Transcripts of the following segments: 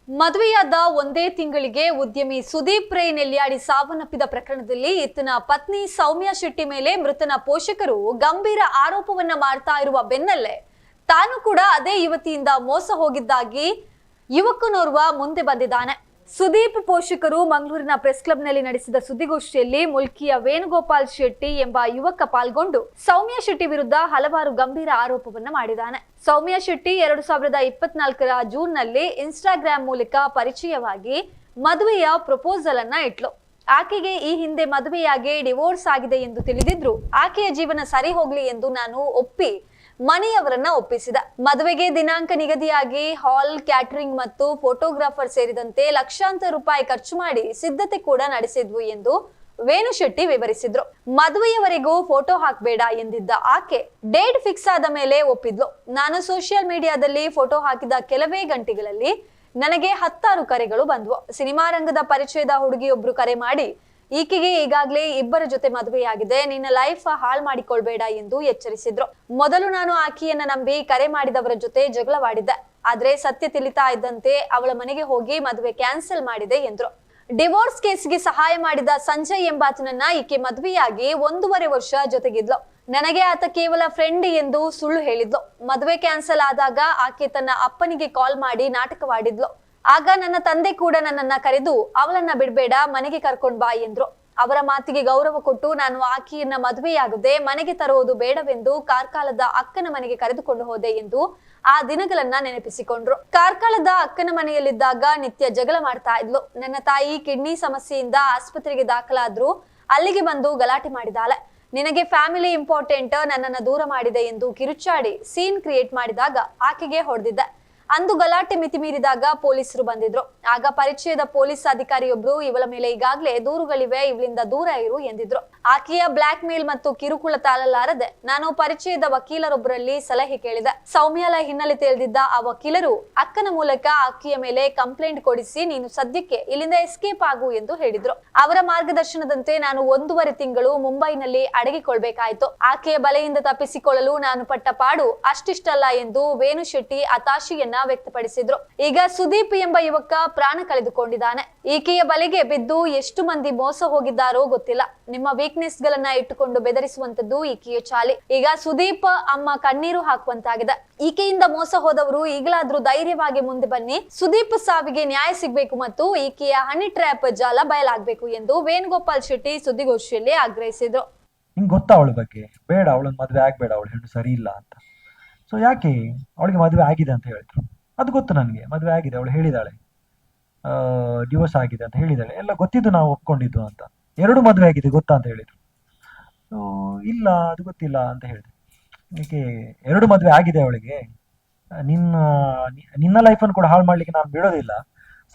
ಮದುವೆಯಾದ ಒಂದೇ ತಿಂಗಳಿಗೆ ಉದ್ಯಮಿ ಸುದೀಪ್ ರೈ ನೆಲ್ಯಾಡಿ ಸಾವನ್ನಪ್ಪಿದ ಪ್ರಕರಣದಲ್ಲಿ ಈತನ ಪತ್ನಿ ಸೌಮ್ಯ ಶೆಟ್ಟಿ ಮೇಲೆ ಮೃತನ ಪೋಷಕರು ಗಂಭೀರ ಆರೋಪವನ್ನ ಮಾಡ್ತಾ ಇರುವ ಬೆನ್ನಲ್ಲೇ ತಾನು ಕೂಡ ಅದೇ ಯುವತಿಯಿಂದ ಮೋಸ ಹೋಗಿದ್ದಾಗಿ ಯುವಕನೋರ್ವ ಮುಂದೆ ಬಂದಿದ್ದಾನೆ. ಸುದೀಪ್ ಪೋಷಕರು ಮಂಗಳೂರಿನ ಪ್ರೆಸ್ ಕ್ಲಬ್ನಲ್ಲಿ ನಡೆಸಿದ ಸುದ್ದಿಗೋಷ್ಠಿಯಲ್ಲಿ ಮುಲ್ಕಿಯ ವೇಣುಗೋಪಾಲ್ ಶೆಟ್ಟಿ ಎಂಬ ಯುವಕ ಪಾಲ್ಗೊಂಡು ಸೌಮ್ಯ ಶೆಟ್ಟಿ ವಿರುದ್ಧ ಹಲವಾರು ಗಂಭೀರ ಆರೋಪವನ್ನ ಮಾಡಿದ್ದಾನೆ. ಸೌಮ್ಯ ಶೆಟ್ಟಿ 2024ರ ಜೂನ್ನಲ್ಲಿ ಇನ್ಸ್ಟಾಗ್ರಾಮ್ ಮೂಲಕ ಪರಿಚಯವಾಗಿ ಮದುವೆಯ ಪ್ರಪೋಸಲ್ ಅನ್ನ ಇಟ್ಲು. ಆಕೆಗೆ ಈ ಹಿಂದೆ ಮದುವೆಯಾಗಿ ಡಿವೋರ್ಸ್ ಆಗಿದೆ ಎಂದು ತಿಳಿದಿದ್ರು ಆಕೆಯ ಜೀವನ ಸರಿ ಹೋಗ್ಲಿ ಎಂದು ನಾನು ಒಪ್ಪಿ ಮನೆಯವರನ್ನ ಒಪ್ಪಿಸಿದ. ಮದುವೆಗೆ ದಿನಾಂಕ ನಿಗದಿಯಾಗಿ ಹಾಲ್, ಕ್ಯಾಟರಿಂಗ್ ಮತ್ತು ಫೋಟೋಗ್ರಾಫರ್ ಸೇರಿದಂತೆ ಲಕ್ಷಾಂತರ ರೂಪಾಯಿ ಖರ್ಚು ಮಾಡಿ ಸಿದ್ಧತೆ ಕೂಡ ನಡೆಸಿದ್ವು ಎಂದು ವೇಣು ಶೆಟ್ಟಿ ವಿವರಿಸಿದ್ರು. ಮದುವೆಯವರೆಗೂ ಫೋಟೋ ಹಾಕಬೇಡ ಎಂದಿದ್ದ ಆಕೆ ಡೇಟ್ ಫಿಕ್ಸ್ ಆದ ಮೇಲೆ ಒಪ್ಪಿದ್ಲು. ನಾನು ಸೋಷಿಯಲ್ ಮೀಡಿಯಾದಲ್ಲಿ ಫೋಟೋ ಹಾಕಿದ ಕೆಲವೇ ಗಂಟೆಗಳಲ್ಲಿ ನನಗೆ 10 ಕರೆಗಳು ಬಂದ್ವು. ಸಿನಿಮಾ ರಂಗದ ಪರಿಚಯದ ಹುಡುಗಿಯೊಬ್ರು ಕರೆ ಮಾಡಿ ಈಕೆಗೆ ಈಗಾಗಲೇ 2 ಜೊತೆ ಮದುವೆಯಾಗಿದೆ, ನಿನ್ನ ಲೈಫ್ ಹಾಳು ಮಾಡಿಕೊಳ್ಬೇಡ ಎಂದು ಎಚ್ಚರಿಸಿದ್ರು. ಮೊದಲು ನಾನು ಆಕೆಯನ್ನ ನಂಬಿ ಕರೆ ಮಾಡಿದವರ ಜೊತೆ ಜಗಳವಾಡಿದ್ದೆ. ಆದ್ರೆ ಸತ್ಯ ತಿಳಿತಾ ಇದ್ದಂತೆ ಅವಳ ಮನೆಗೆ ಹೋಗಿ ಮದುವೆ ಕ್ಯಾನ್ಸಲ್ ಮಾಡಿದೆ ಎಂದ್ರು. ಡಿವೋರ್ಸ್ ಕೇಸ್ಗೆ ಸಹಾಯ ಮಾಡಿದ ಸಂಜಯ್ ಎಂಬಾತನನ್ನ ಈಕೆ ಮದುವೆಯಾಗಿ 1.5 ವರ್ಷ ಜೊತೆಗಿದ್ಲು. ನನಗೆ ಆತ ಕೇವಲ ಫ್ರೆಂಡ್ ಎಂದು ಸುಳ್ಳು ಹೇಳಿದ್ಲು. ಮದುವೆ ಕ್ಯಾನ್ಸಲ್ ಆದಾಗ ಆಕೆ ತನ್ನ ಅಪ್ಪನಿಗೆ ಕಾಲ್ ಮಾಡಿ ನಾಟಕವಾಡಿದ್ಲು. ಆಗ ನನ್ನ ತಂದೆ ಕೂಡ ನನ್ನನ್ನ ಕರೆದು ಅವಳನ್ನ ಬಿಡ್ಬೇಡ, ಮನೆಗೆ ಕರ್ಕೊಂಡ್ ಬಾ ಎಂದ್ರು. ಅವರ ಮಾತಿಗೆ ಗೌರವ ಕೊಟ್ಟು ನಾನು ಆಕೆಯನ್ನ ಮದುವೆಯಾಗದೆ ಮನೆಗೆ ತರುವುದು ಬೇಡವೆಂದು ಕಾರ್ಕಳದ ಅಕ್ಕನ ಮನೆಗೆ ಕರೆದುಕೊಂಡು ಹೋದೆ ಎಂದು ಆ ದಿನಗಳನ್ನ ನೆನಪಿಸಿಕೊಂಡ್ರು. ಕಾರ್ಕಳದ ಅಕ್ಕನ ಮನೆಯಲ್ಲಿದ್ದಾಗ ನಿತ್ಯ ಜಗಳ ಮಾಡ್ತಾ ಇದ್ಲು. ನನ್ನ ತಾಯಿ ಕಿಡ್ನಿ ಸಮಸ್ಯೆಯಿಂದ ಆಸ್ಪತ್ರೆಗೆ ದಾಖಲಾದ್ರು ಅಲ್ಲಿಗೆ ಬಂದು ಗಲಾಟೆ ಮಾಡಿದಾಳೆ. ನಿನಗೆ ಫ್ಯಾಮಿಲಿ ಇಂಪಾರ್ಟೆಂಟ್, ನನ್ನನ್ನ ದೂರ ಮಾಡಿದೆ ಎಂದು ಕಿರುಚಾಡಿ ಸೀನ್ ಕ್ರಿಯೇಟ್ ಮಾಡಿದಾಗ ಆಕೆಗೆ ಹೊಡೆದಿದ್ದೆ. ಅಂದು ಗಲಾಟೆ ಮಿತಿ ಮೀರಿದಾಗ ಪೊಲೀಸರು ಬಂದಿದ್ರು. ಆಗ ಪರಿಚಯದ ಪೊಲೀಸ್ ಅಧಿಕಾರಿಯೊಬ್ರು ಇವಳ ಮೇಲೆ ಈಗಾಗಲೇ ದೂರುಗಳಿವೆ, ಇವಳಿಂದ ದೂರ ಇರು ಎಂದಿದ್ರು. ಆಕೆಯ ಬ್ಲಾಕ್ ಮೇಲ್ ಮತ್ತು ಕಿರುಕುಳ ತಾಳಲಾರದೆ ನಾನು ಪರಿಚಯದ ವಕೀಲರೊಬ್ಬರಲ್ಲಿ ಸಲಹೆ ಕೇಳಿದೆ. ಸೌಮ್ಯಲ ಹಿನ್ನೆಲೆ ತಿಳಿದಿದ್ದ ಆ ವಕೀಲರು ಅಕ್ಕನ ಮೂಲಕ ಆಕೆಯ ಮೇಲೆ ಕಂಪ್ಲೇಂಟ್ ಕೊಡಿಸಿ ನೀನು ಸದ್ಯಕ್ಕೆ ಇಲ್ಲಿಂದ ಎಸ್ಕೇಪ್ ಆಗು ಎಂದು ಹೇಳಿದ್ರು. ಅವರ ಮಾರ್ಗದರ್ಶನದಂತೆ ನಾನು 1.5 ತಿಂಗಳು ಮುಂಬೈನಲ್ಲಿ ಅಡಗಿಕೊಳ್ಬೇಕಾಯ್ತು. ಆಕೆಯ ಬಲೆಯಿಂದ ತಪ್ಪಿಸಿಕೊಳ್ಳಲು ನಾನು ಪಟ್ಟ ಪಾಡು ಅಷ್ಟಿಷ್ಟಲ್ಲ ಎಂದು ವೇಣು ಶೆಟ್ಟಿ ಹತಾಶೆಯನ್ನ ವ್ಯಕ್ತಪಡಿಸಿದ್ರು. ಈಗ ಸುದೀಪ್ ಎಂಬ ಯುವಕ ಪ್ರಾಣ ಕಳೆದುಕೊಂಡಿದ್ದಾನೆ. ಈಕೆಯ ಬಲೆಗೆ ಬಿದ್ದು ಎಷ್ಟು ಮಂದಿ ಮೋಸ ಹೋಗಿದ್ದಾರೋ ಗೊತ್ತಿಲ್ಲ. ನಿಮ್ಮ ವೀಕ್ನೆಸ್ ಗಳನ್ನ ಇಟ್ಟುಕೊಂಡು ಬೆದರಿಸುವಂತದ್ದು ಈಕೆಯ ಚಾಲಿ. ಈಗ ಸುದೀಪ್ ಅಮ್ಮ ಕಣ್ಣೀರು ಹಾಕುವಂತಾಗಿದೆ. ಈಕೆಯಿಂದ ಮೋಸ ಹೋದವರು ಈಗಲಾದ್ರೂ ಧೈರ್ಯವಾಗಿ ಮುಂದೆ ಬನ್ನಿ. ಸುದೀಪ್ ಸಾವಿಗೆ ನ್ಯಾಯ ಸಿಗಬೇಕು ಮತ್ತು ಈಕೆಯ ಹನಿ ಟ್ರ್ಯಾಪ್ ಜಾಲ ಬಯಲಾಗಬೇಕು ಎಂದು ವೇಣುಗೋಪಾಲ್ ಶೆಟ್ಟಿ ಸುದ್ದಿಗೋಷ್ಠಿಯಲ್ಲಿ ಆಗ್ರಹಿಸಿದ್ರು. ನಿಂಗೆ ಗೊತ್ತಾ ಅವಳ ಬಗ್ಗೆ? ಬೇಡ, ಅವಳನ್ನ ಮದುವೆ ಆಗ್ಬೇಡ, ಅವಳು ಹೆಣ್ಣು ಸರಿ ಇಲ್ಲ ಅಂತ. ಸೊ ಯಾಕೆ ಅವಳಿಗೆ ಮದುವೆ ಆಗಿದೆ ಅಂತ ಹೇಳಿದ್ರು? ಅದು ಗೊತ್ತು ನನಗೆ, ಮದುವೆ ಆಗಿದೆ, ಅವಳು ಹೇಳಿದಾಳೆ, ಡಿವೋರ್ಸ್ ಆಗಿದೆ ಅಂತ ಹೇಳಿದಾಳೆ, ಎಲ್ಲ ಗೊತ್ತಿದ್ದು ನಾವು ಒಪ್ಕೊಂಡಿದ್ದು ಅಂತ. 2 ಮದುವೆ ಆಗಿದೆ ಗೊತ್ತಾ ಅಂತ ಹೇಳಿದ್ರು. ಸೊ ಇಲ್ಲ, ಅದು ಗೊತ್ತಿಲ್ಲ ಅಂತ ಹೇಳಿದೆ. ಏಕೆ 2 ಮದುವೆ ಆಗಿದೆ ಅವಳಿಗೆ? ನಿನ್ನ ಲೈಫನ್ನು ಕೂಡ ಹಾಳು ಮಾಡ್ಲಿಕ್ಕೆ ನಾನು ಬಿಡೋದಿಲ್ಲ.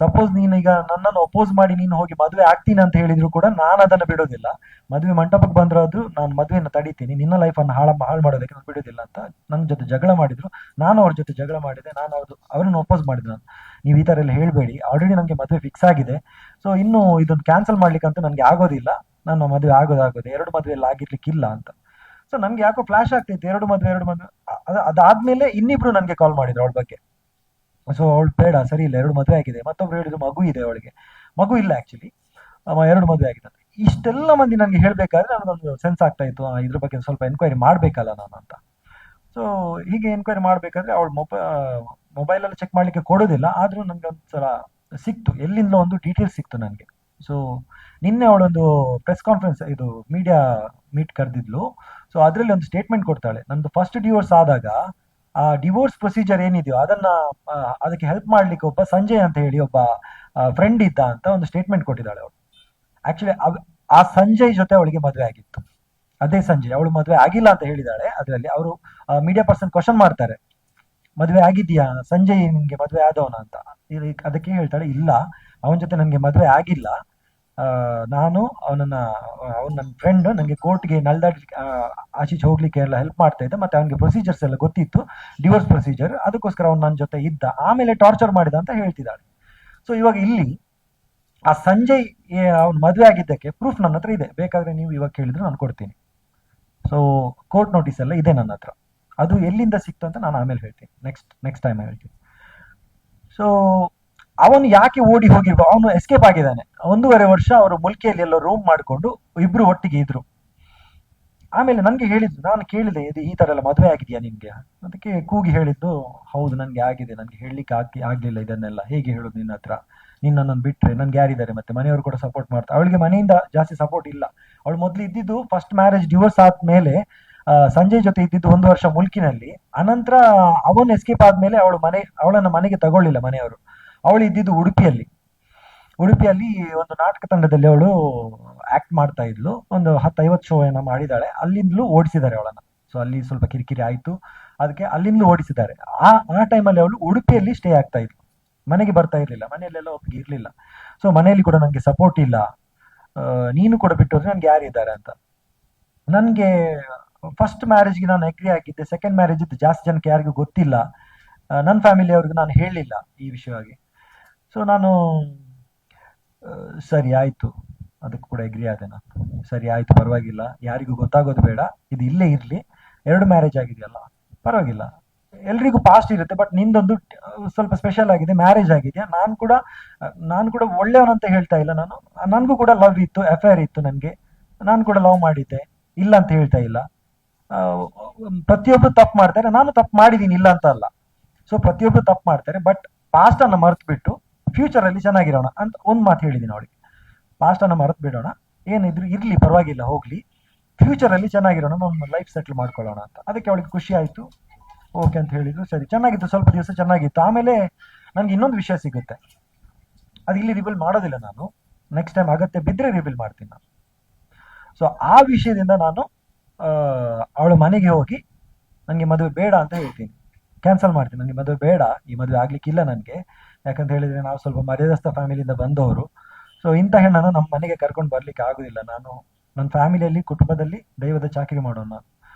ಸಪೋಸ್ ನೀನು ಈಗ ನನ್ನನ್ನು ಅಪೋಸ್ ಮಾಡಿ ನೀನು ಹೋಗಿ ಮದುವೆ ಆಗ್ತೀನಿ ಅಂತ ಹೇಳಿದ್ರು ಕೂಡ ನಾನು ಅದನ್ನು ಬಿಡೋದಿಲ್ಲ. ಮದುವೆ ಮಂಟಪಕ್ಕೆ ಬಂದ್ರಾದ್ರೂ ನಾನು ಮದುವೆನ ತಡೀತೀನಿ, ನಿನ್ನ ಲೈಫನ್ನು ಹಾಳು ಮಾಡೋದಕ್ಕೆ ನಾನು ಬಿಡೋದಿಲ್ಲ ಅಂತ ನನ್ನ ಜೊತೆ ಜಗಳ ಮಾಡಿದ್ರು. ನಾನು ಅವ್ರ ಜೊತೆ ಜಗಳ ಮಾಡಿದೆ, ನಾನು ಅವ್ರನ್ನ ಅಪೋಸ್ ಮಾಡಿದ್ರು. ನೀವು ಈ ಥರ ಎಲ್ಲ ಹೇಳಬೇಡಿ, ಆಲ್ರೆಡಿ ನನಗೆ ಮದುವೆ ಫಿಕ್ಸ್ ಆಗಿದೆ. ಸೊ ಇನ್ನು ಇದನ್ನು ಕ್ಯಾನ್ಸಲ್ ಮಾಡ್ಲಿಕ್ಕಂತೂ ನನಗೆ ಆಗೋದಿಲ್ಲ, ನಾನು ಮದುವೆ ಆಗೋದು 2 ಮದುವೆಯಲ್ಲಿ ಆಗಿರ್ಲಿಕ್ಕಿಲ್ಲ ಅಂತ. ಸೊ ನನಗೆ ಯಾಕೋ ಫ್ಲಾಶ್ ಆಗ್ತೈತೆ, 2 ಮದುವೆ ಅದಾದ್ಮೇಲೆ ಇನ್ನಿಬ್ರು ನನಗೆ ಕಾಲ್ ಮಾಡಿದ್ರು ಅವಳ ಬಗ್ಗೆ. ಸೊ ಅವಳು ಬೇಡ, ಸರಿ ಇಲ್ಲ, 2 ಮದುವೆ ಆಗಿದೆ. ಮತ್ತೊಬ್ರು ಹೇಳಿದ್ರು ಮಗು ಇದೆ ಅವಳಿಗೆ. ಮಗು ಇಲ್ಲ ಆಕ್ಚುಲಿ, 2 ಮದುವೆ ಆಗಿದೆ ಅಂತ. ಇಷ್ಟೆಲ್ಲ ಮಂದಿ ನನಗೆ ಹೇಳ್ಬೇಕಾದ್ರೆ ನನಗೊಂದು ಸೆನ್ಸ್ ಆಗ್ತಾ ಇತ್ತು, ಇದ್ರ ಬಗ್ಗೆ ಸ್ವಲ್ಪ ಎನ್ಕ್ವೈರಿ ಮಾಡ್ಬೇಕಲ್ಲ ನಾನು ಅಂತ. ಸೊ ಹೀಗೆ ಎನ್ಕ್ವೈರಿ ಮಾಡ್ಬೇಕಾದ್ರೆ ಅವಳು ಮೊಬೈಲಲ್ಲಿ ಚೆಕ್ ಮಾಡ್ಲಿಕ್ಕೆ ಕೊಡೋದಿಲ್ಲ. ಆದ್ರೂ ನನಗೆ ಒಂದ್ಸಲ ಸಿಕ್ತು, ಎಲ್ಲಿಂದ ಒಂದು ಡೀಟೇಲ್ಸ್ ಸಿಕ್ತು ನನಗೆ. ಸೊ ನಿನ್ನೆ ಅವಳೊಂದು ಪ್ರೆಸ್ ಕಾನ್ಫರೆನ್ಸ್, ಇದು ಮೀಡಿಯಾ ಮೀಟ್ ಕರೆದಿದ್ಲು. ಸೊ ಅದರಲ್ಲಿ ಒಂದು ಸ್ಟೇಟ್ಮೆಂಟ್ ಕೊಡ್ತಾಳೆ. ನಂದು ಫಸ್ಟ್ ಡಿವೋರ್ಸ್ ಆದಾಗ ಆ ಡಿವೋರ್ಸ್ ಪ್ರೊಸೀಜರ್ ಏನಿದೆಯೋ ಅದಕ್ಕೆ ಹೆಲ್ಪ್ ಮಾಡ್ಲಿಕ್ಕೆ ಒಬ್ಬ ಸಂಜಯ್ ಅಂತ ಹೇಳಿ ಒಬ್ಬ ಫ್ರೆಂಡ್ ಇದ್ದ ಅಂತ ಒಂದು ಸ್ಟೇಟ್ಮೆಂಟ್ ಕೊಟ್ಟಿದ್ದಾಳೆ ಅವಳು. ಆಕ್ಚುಲಿ ಆ ಸಂಜಯ್ ಜೊತೆ ಅವಳಿಗೆ ಮದುವೆ ಆಗಿತ್ತು. ಅದೇ ಸಂಜಯ್, ಅವಳು ಮದುವೆ ಆಗಿಲ್ಲ ಅಂತ ಹೇಳಿದಾಳೆ. ಅದರಲ್ಲಿ ಅವರು ಮೀಡಿಯಾ ಪರ್ಸನ್ ಕ್ವಶನ್ ಮಾಡ್ತಾರೆ, ಮದುವೆ ಆಗಿದ್ಯಾ ಸಂಜಯ್, ನಿನ್ಗೆ ಮದುವೆ ಆದವನ ಅಂತ. ಅದಕ್ಕೆ ಹೇಳ್ತಾಳೆ, ಇಲ್ಲ, ಅವನ ಜೊತೆ ನನಗೆ ಮದುವೆ ಆಗಿಲ್ಲ. ನಾನು ಅವನ ನನ್ನ ಫ್ರೆಂಡ್, ನನಗೆ ಕೋರ್ಟ್ಗೆ ನಲ್ದಾಡ್ಲಿಕ್ಕೆ ಆಚೀಚೆ ಹೋಗ್ಲಿಕ್ಕೆ ಎಲ್ಲ ಹೆಲ್ಪ್ ಮಾಡ್ತಾ ಇದ್ದ, ಮತ್ತೆ ಅವನಿಗೆ ಪ್ರೊಸೀಜರ್ಸ್ ಎಲ್ಲ ಗೊತ್ತಿತ್ತು, ಡಿವೋರ್ಸ್ ಪ್ರೊಸೀಜರ್, ಅದಕ್ಕೋಸ್ಕರ ಅವ್ನು ನನ್ನ ಜೊತೆ ಇದ್ದ, ಆಮೇಲೆ ಟಾರ್ಚರ್ ಮಾಡಿದ ಅಂತ ಹೇಳ್ತಿದ್ದಾಳೆ. ಸೊ ಇವಾಗ ಇಲ್ಲಿ ಆ ಸಂಜಯ್ ಅವ್ನು ಮದುವೆ ಆಗಿದ್ದಕ್ಕೆ ಪ್ರೂಫ್ ನನ್ನ ಹತ್ರ ಇದೆ, ಬೇಕಾದ್ರೆ ನೀವು ಇವಾಗ ಕೇಳಿದ್ರೆ ನಾನು ಕೊಡ್ತೀನಿ. ಸೊ ಕೋರ್ಟ್ ನೋಟಿಸ್ ಎಲ್ಲ ಇದೆ ನನ್ನ ಹತ್ರ. ಅದು ಎಲ್ಲಿಂದ ಸಿಕ್ತು ಅಂತ ನಾನು ಆಮೇಲೆ ಹೇಳ್ತೀನಿ, ನೆಕ್ಸ್ಟ್ ಟೈಮ್ ಹೇಳ್ತೀನಿ. ಸೊ ಅವನು ಯಾಕೆ ಓಡಿ ಹೋಗಿರ್ಬೋ, ಅವನು ಎಸ್ಕೇಪ್ ಆಗಿದ್ದಾನೆ. 1.5 ವರ್ಷ ಅವರು ಮುಲ್ಕಿಯಲ್ಲಿ ಎಲ್ಲೋ ರೂಮ್ ಮಾಡಿಕೊಂಡು ಇಬ್ರು ಒಟ್ಟಿಗೆ ಇದ್ರು. ಆಮೇಲೆ ನನ್ಗೆ ಹೇಳಿದ್ದು, ನಾನು ಕೇಳಿದೆ, ಇದು ಈ ತರ ಎಲ್ಲ ಮದುವೆ ಆಗಿದೆಯಾ ನಿನ್ಗೆ? ಅದಕ್ಕೆ ಕೂಗಿ ಹೇಳಿದ್ದು, ಹೌದು ನನ್ಗೆ ಆಗಿದೆ, ನನ್ಗೆ ಹೇಳಲಿಕ್ಕೆ ಆಗ್ಲಿಲ್ಲ ಇದನ್ನೆಲ್ಲ, ಹೇಗೆ ಹೇಳುದು ನಿನ್ನ ಹತ್ರ, ನಿನ್ನನ್ನು ಬಿಟ್ರೆ ನನ್ಗೆ ಯಾರಿದ್ದಾರೆ, ಮತ್ತೆ ಮನೆಯವರು ಕೂಡ ಸಪೋರ್ಟ್ ಮಾಡ್ತಾರೆ. ಅವಳಿಗೆ ಮನೆಯಿಂದ ಜಾಸ್ತಿ ಸಪೋರ್ಟ್ ಇಲ್ಲ. ಅವಳು ಮೊದ್ಲು ಇದ್ದಿದ್ದು ಫಸ್ಟ್ ಮ್ಯಾರೇಜ್ ಡಿವೋರ್ಸ್ ಆದ್ಮೇಲೆ ಸಂಜಯ್ ಜೊತೆ ಇದ್ದಿದ್ದು 1 ವರ್ಷ ಮುಲ್ಕಿನಲ್ಲಿ. ಅನಂತರ ಅವನು ಎಸ್ಕೇಪ್ ಆದ್ಮೇಲೆ ಅವಳನ್ನ ಮನೆಗೆ ತಗೊಳ್ಳಿಲ್ಲ ಮನೆಯವರು. ಅವಳು ಇದ್ದಿದ್ದು ಉಡುಪಿಯಲ್ಲಿ ಒಂದು ನಾಟಕ ತಂಡದಲ್ಲಿ ಅವಳು ಆಕ್ಟ್ ಮಾಡ್ತಾ ಇದ್ಲು. ಒಂದು 10-50 ಶೋ ಏನೋ ಮಾಡಿದಾಳೆ. ಅಲ್ಲಿಂದಲೂ ಓಡಿಸಿದ್ದಾರೆ ಅವಳನ್ನ. ಸೊ ಅಲ್ಲಿ ಸ್ವಲ್ಪ ಕಿರಿಕಿರಿ ಆಯ್ತು, ಅದಕ್ಕೆ ಅಲ್ಲಿಂದಲೂ ಓಡಿಸಿದ್ದಾರೆ. ಆ ಟೈಮಲ್ಲಿ ಅವಳು ಉಡುಪಿಯಲ್ಲಿ ಸ್ಟೇ ಆಗ್ತಾ ಇದ್ಲು, ಮನೆಗೆ ಬರ್ತಾ ಇರ್ಲಿಲ್ಲ. ಮನೆಯಲ್ಲೆಲ್ಲ ಒಪ್ಪಿಗೆ ಇರ್ಲಿಲ್ಲ. ಸೊ ಮನೆಯಲ್ಲಿ ಕೂಡ ನಂಗೆ ಸಪೋರ್ಟ್ ಇಲ್ಲ, ನೀನು ಕೂಡ ಬಿಟ್ಟು ಹೋದ್ರೆ ನನ್ಗೆ ಯಾರಿದ್ದಾರೆ ಅಂತ. ನನ್ಗೆ ಫಸ್ಟ್ ಮ್ಯಾರೇಜ್ಗೆ ನಾನು ಅಗ್ರಿ ಆಗಿದ್ದೆ. ಸೆಕೆಂಡ್ ಮ್ಯಾರೇಜ್ ಇದ್ದು ಜಾಸ್ತಿ ಜನಕ್ಕೆ ಯಾರಿಗೂ ಗೊತ್ತಿಲ್ಲ. ನನ್ನ ಫ್ಯಾಮಿಲಿಯವ್ರಿಗೆ ನಾನು ಹೇಳಲಿಲ್ಲ ಈ ವಿಷಯವಾಗಿ. ಸೊ ನಾನು ಸರಿ ಆಯ್ತು, ಅದಕ್ಕೆ ಕೂಡ ಅಗ್ರಿ ಆದೆ ನಾನು. ಸರಿ ಆಯ್ತು, ಪರವಾಗಿಲ್ಲ, ಯಾರಿಗೂ ಗೊತ್ತಾಗೋದು ಬೇಡ, ಇದು ಇಲ್ಲೇ ಇರ್ಲಿ. 2 ಮ್ಯಾರೇಜ್ ಆಗಿದೆಯಲ್ಲ, ಪರವಾಗಿಲ್ಲ, ಎಲ್ರಿಗೂ ಪಾಸ್ಟ್ ಇರುತ್ತೆ. ಬಟ್ ನಿಂದೊಂದು ಸ್ವಲ್ಪ ಸ್ಪೆಷಲ್ ಆಗಿದೆ, ಮ್ಯಾರೇಜ್ ಆಗಿದೆಯಾ. ನಾನು ಕೂಡ ಒಳ್ಳೆಯವನಂತ ಹೇಳ್ತಾ ಇಲ್ಲ. ನನ್ಗೂ ಕೂಡ ಲವ್ ಇತ್ತು, ಅಫೇರ್ ಇತ್ತು ನನಗೆ. ನಾನು ಕೂಡ ಲವ್ ಮಾಡಿದ್ದೆ, ಇಲ್ಲ ಅಂತ ಹೇಳ್ತಾ ಇಲ್ಲ. ಪ್ರತಿಯೊಬ್ರು ತಪ್ಪು ಮಾಡ್ತಾರೆ, ನಾನು ತಪ್ಪು ಮಾಡಿದೀನಿ, ಇಲ್ಲ ಅಂತ ಅಲ್ಲ. ಸೊ ಪ್ರತಿಯೊಬ್ರು ತಪ್ಪು ಮಾಡ್ತಾರೆ, ಬಟ್ ಪಾಸ್ಟ್ ಅನ್ನ ಮರ್ತು ಬಿಟ್ಟು ಫ್ಯೂಚರ್ ಅಲ್ಲಿ ಚೆನ್ನಾಗಿರೋಣ ಅಂತ ಒಂದು ಮಾತು ಹೇಳಿದೀನಿ ಅವಳಿಗೆ. ಪಾಸ್ಟ್ ಅನ್ನ ಮರ್ತು ಬಿಡೋಣ, ಏನಿದ್ರು ಇರ್ಲಿ, ಪರವಾಗಿಲ್ಲ, ಹೋಗ್ಲಿ, ಫ್ಯೂಚರ್ ಅಲ್ಲಿ ಚೆನ್ನಾಗಿರೋಣ, ನಮ್ಮ ಲೈಫ್ ಸೆಟ್ಲ್ ಮಾಡ್ಕೊಳ್ಳೋಣ ಅಂತ. ಅದಕ್ಕೆ ಅವಳಿಗೆ ಖುಷಿ ಆಯ್ತು, ಓಕೆ ಅಂತ ಹೇಳಿದ್ರು. ಸರಿ, ಚೆನ್ನಾಗಿತ್ತು, ಸ್ವಲ್ಪ ದಿವಸ ಚೆನ್ನಾಗಿತ್ತು. ಆಮೇಲೆ ನನ್ಗೆ ಇನ್ನೊಂದು ವಿಷಯ ಸಿಗುತ್ತೆ, ಅದು ಇಲ್ಲಿ ರಿವೀಲ್ ಮಾಡೋದಿಲ್ಲ ನಾನು. ನೆಕ್ಸ್ಟ್ ಟೈಮ್ ಅಗತ್ಯ ಬಿದ್ದರೆ ರಿವೀಲ್ ಮಾಡ್ತೀನಿ ನಾನು. ಸೊ ಆ ವಿಷಯದಿಂದ ನಾನು ಅವಳ ಮನೆಗೆ ಹೋಗಿ ನನಗೆ ಮದುವೆ ಬೇಡ ಅಂತ ಹೇಳ್ತೀನಿ, ಕ್ಯಾನ್ಸಲ್ ಮಾಡ್ತೀನಿ. ನನಗೆ ಮದುವೆ ಬೇಡ, ಈ ಮದುವೆ ಆಗ್ಲಿಕ್ಕಿಲ್ಲ ನನಗೆ. ಯಾಕಂತ ಹೇಳಿದ್ರೆ ನಾವು ಸ್ವಲ್ಪ ಮರ್ಯಾದಸ್ಥ ಫ್ಯಾಮಿಲಿಯಿಂದ ಬಂದವರು. ಸೊ ಇಂಥ ಹೆಣ್ಣನ್ನು ನಮ್ಮ ಮನೆಗೆ ಕರ್ಕೊಂಡು ಬರ್ಲಿಕ್ಕೆ ಆಗುದಿಲ್ಲ. ನನ್ನ ಫ್ಯಾಮಿಲಿಯಲ್ಲಿ, ಕುಟುಂಬದಲ್ಲಿ ದೈವದ ಚಾಕರಿ ಮಾಡೋಣ ನಾನು.